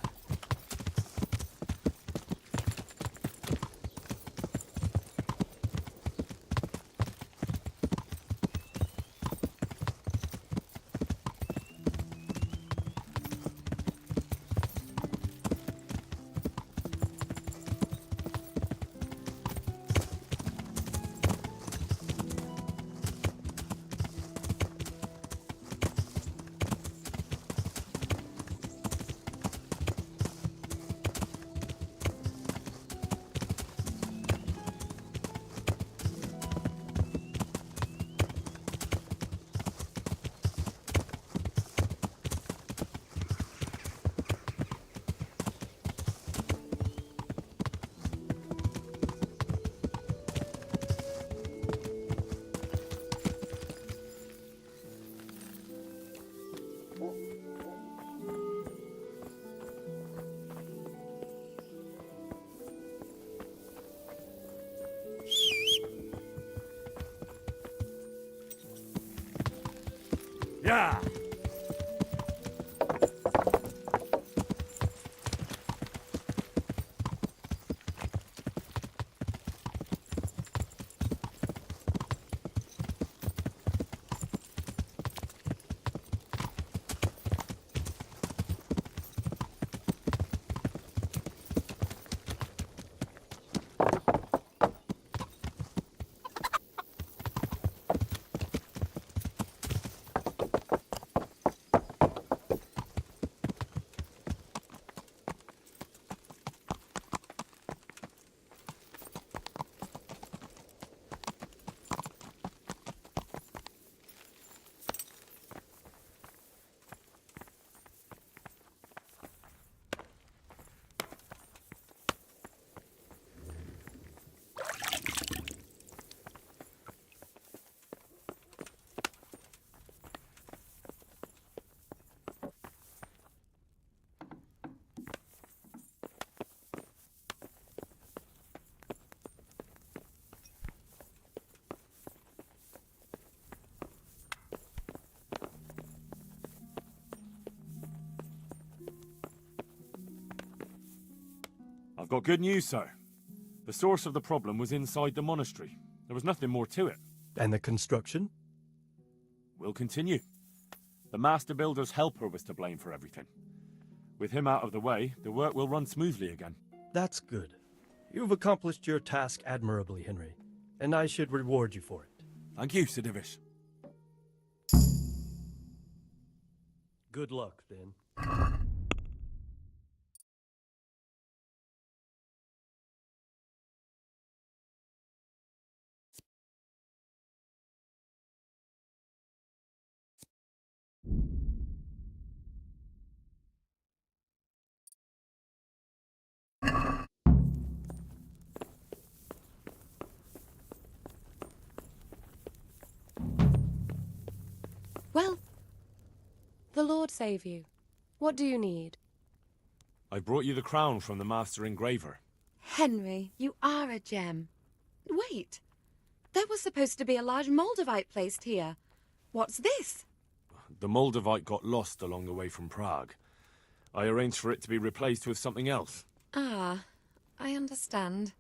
Yeah. I've got good news, sir. The source of the problem was inside the monastery. There was nothing more to it. And the construction? We'll continue. The master builder's helper was to blame for everything. With him out of the way, the work will run smoothly again. That's good. You've accomplished your task admirably, Henry, and I should reward you for it. Thank you, Sidivish. Good luck, then. Well, the Lord save you. What do you need? I brought you the crown from the master engraver. Henry, you are a gem. Wait. There was supposed to be a large Moldavite placed here. What's this? The Moldavite got lost along the way from Prague. I arranged for it to be replaced with something else. Ah, I understand.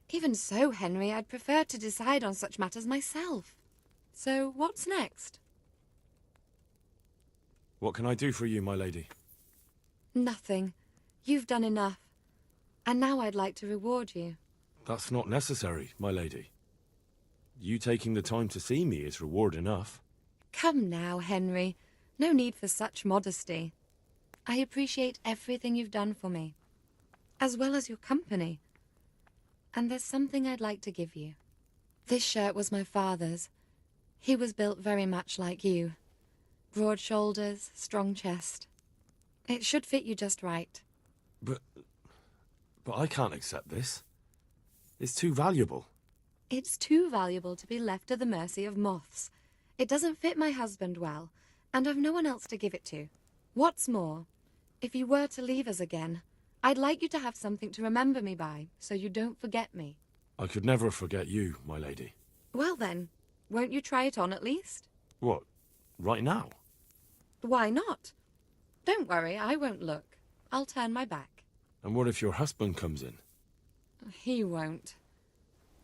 Even so, Henry, I'd prefer to decide on such matters myself. So, what's next? What can I do for you, my lady? Nothing. You've done enough. And now I'd like to reward you. That's not necessary, my lady. You taking the time to see me is reward enough. Come now, Henry. No need for such modesty. I appreciate everything you've done for me, as well as your company. And there's something I'd like to give you. This shirt was my father's. He was built very much like you. Broad shoulders, strong chest. It should fit you just right. But I can't accept this. It's too valuable. It's too valuable to be left at the mercy of moths. It doesn't fit my husband well, and I've no one else to give it to. What's more, if you were to leave us again, I'd like you to have something to remember me by, so you don't forget me. I could never forget you, my lady. Well then, won't you try it on at least? What, right now? Why not? Don't worry, I won't look. I'll turn my back. And what if your husband comes in? He won't.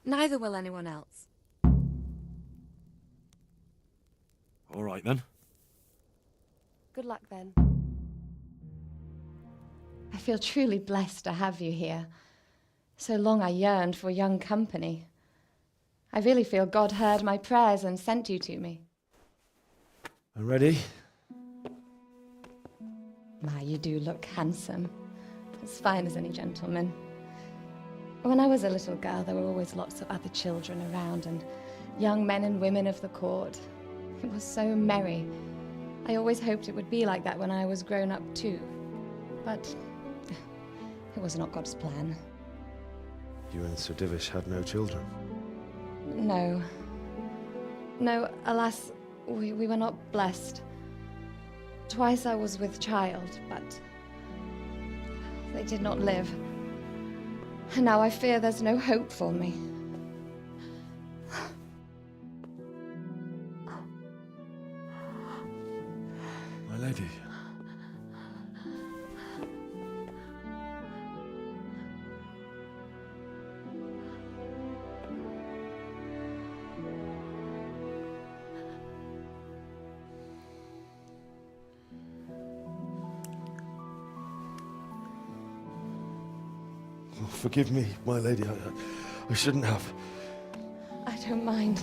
Neither will anyone else. All right, then. Good luck, then. I feel truly blessed to have you here. So long I yearned for young company. I really feel God heard my prayers and sent you to me. I'm ready. My, you do look handsome. As fine as any gentleman. When I was a little girl, there were always lots of other children around and young men and women of the court. It was so merry. I always hoped it would be like that when I was grown up too. But it was not God's plan. You and Sir Divish had no children? No. No, alas, we were not blessed. Twice I was with child, but they did not live. And now I fear there's no hope for me. My lady. Forgive me, my lady. I shouldn't have. I don't mind.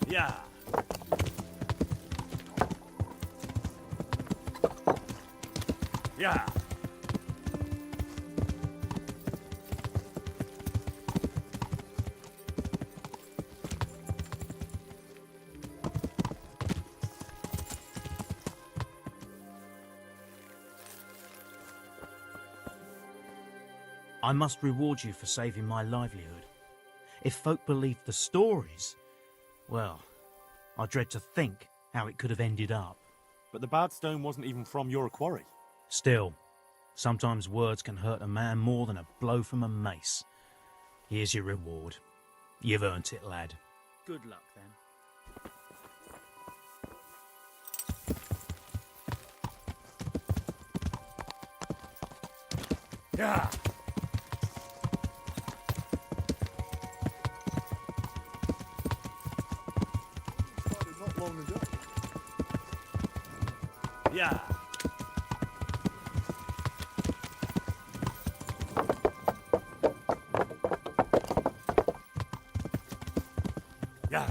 Yeah. Yeah. I must reward you for saving my livelihood. If folk believed the stories, well, I dread to think how it could have ended up. But the bad stone wasn't even from your quarry. Still, sometimes words can hurt a man more than a blow from a mace. Here's your reward. You've earned it, lad. Good luck, then. Yeah. Started not long ago. Yeah. Yeah.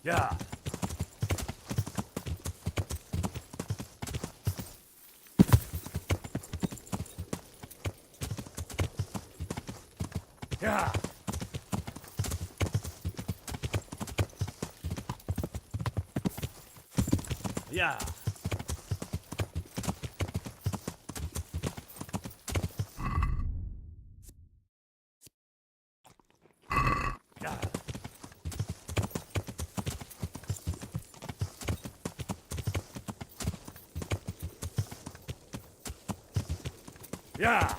Yeah. Yeah. Yeah. Yeah. Yeah. Yeah.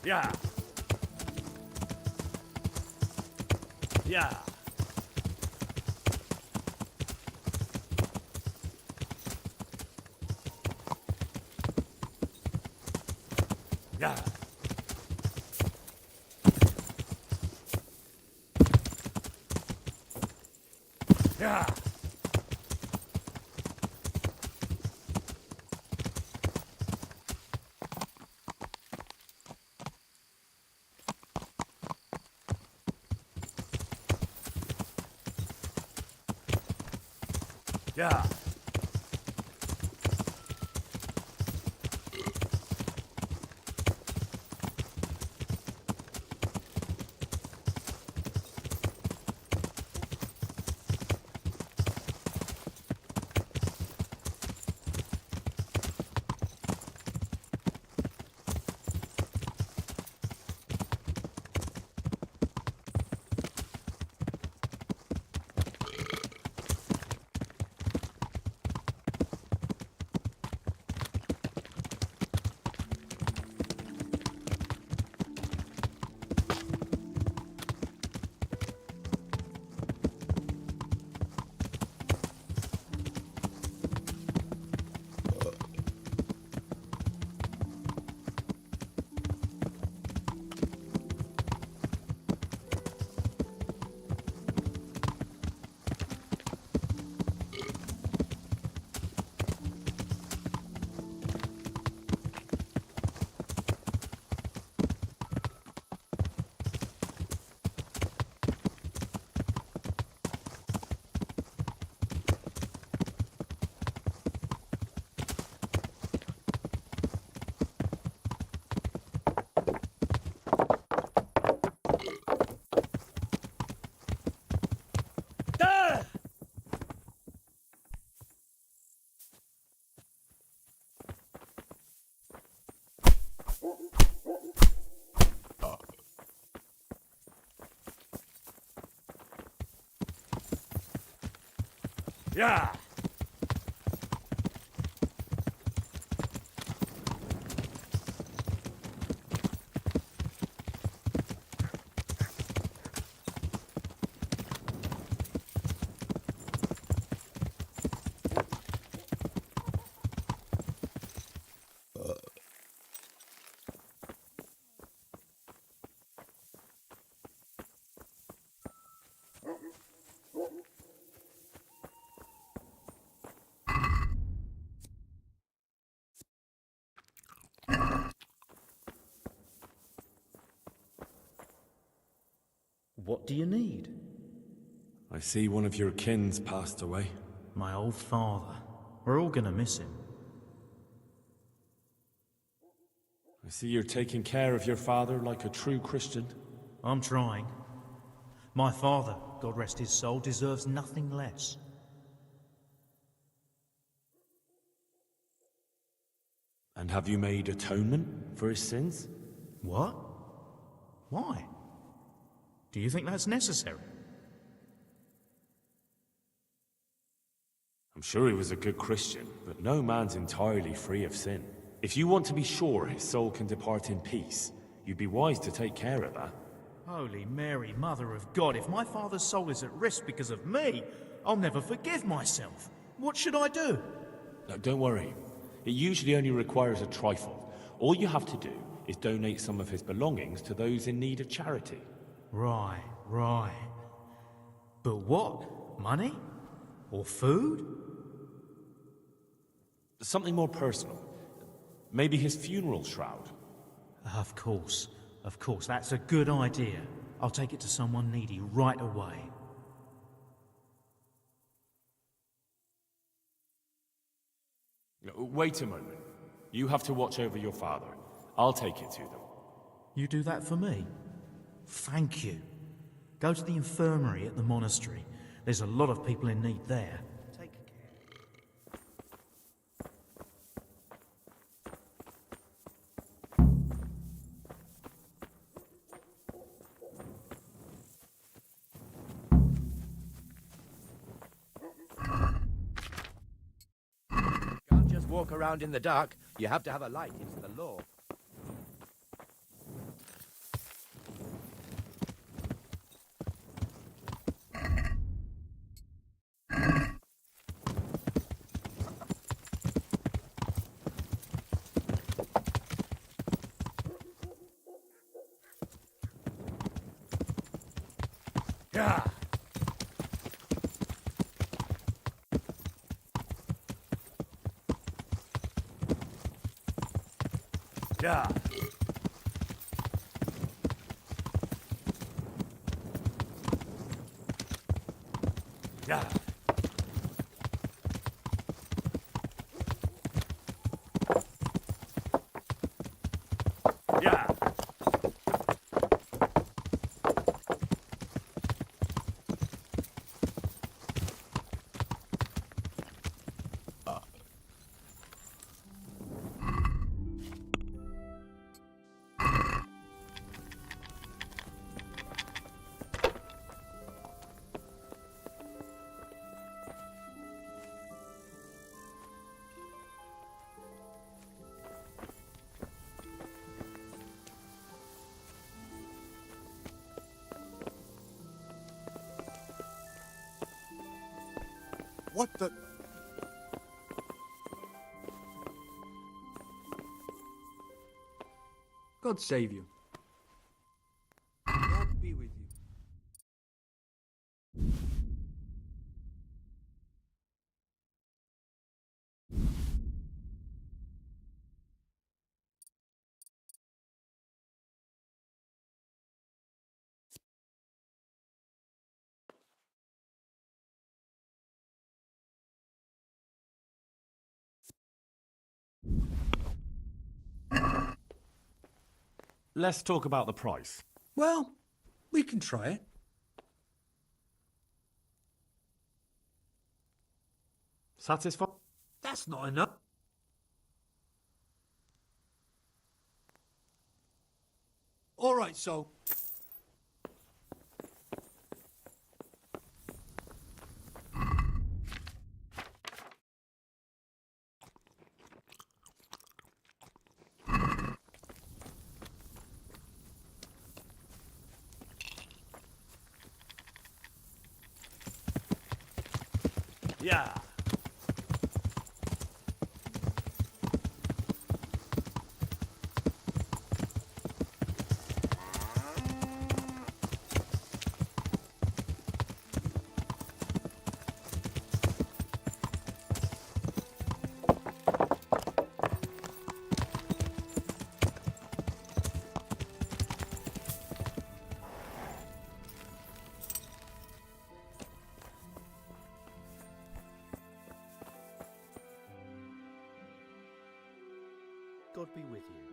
Yeah. Yeah. Yeah. Yeah. Yeah. Yeah! What do you need? I see one of your kin's passed away. My old father. We're all gonna miss him. I see you're taking care of your father like a true Christian. I'm trying. My father, God rest his soul, deserves nothing less. And have you made atonement for his sins? What? Why? Do you think that's necessary? I'm sure he was a good Christian, but no man's entirely free of sin. If you want to be sure his soul can depart in peace, you'd be wise to take care of that. Holy Mary, Mother of God, if my father's soul is at risk because of me, I'll never forgive myself. What should I do? No, don't worry. It usually only requires a trifle. All you have to do is donate some of his belongings to those in need of charity. Right. But what? Money? Or food? Something more personal. Maybe his funeral shroud. Of course, that's a good idea. I'll take it to someone needy right away. Wait a moment. You have to watch over your father. I'll take it to them. You do that for me? Thank you. Go to the infirmary at the monastery. There's a lot of people in need there. Take care. Can't just walk around in the dark. You have to have a light. It's the law. Yeah! Yeah! Yeah! Yeah! What the... God save you. God be with you. Let's talk about the price. Well, we can try it. Satisfied? That's not enough. All right, so... Yeah. God be with you.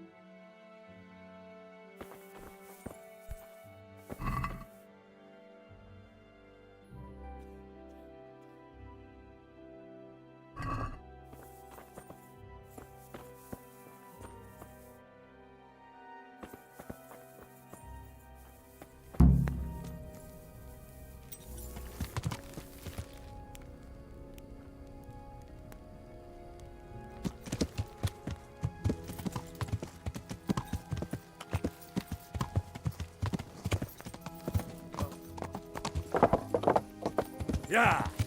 Yeah.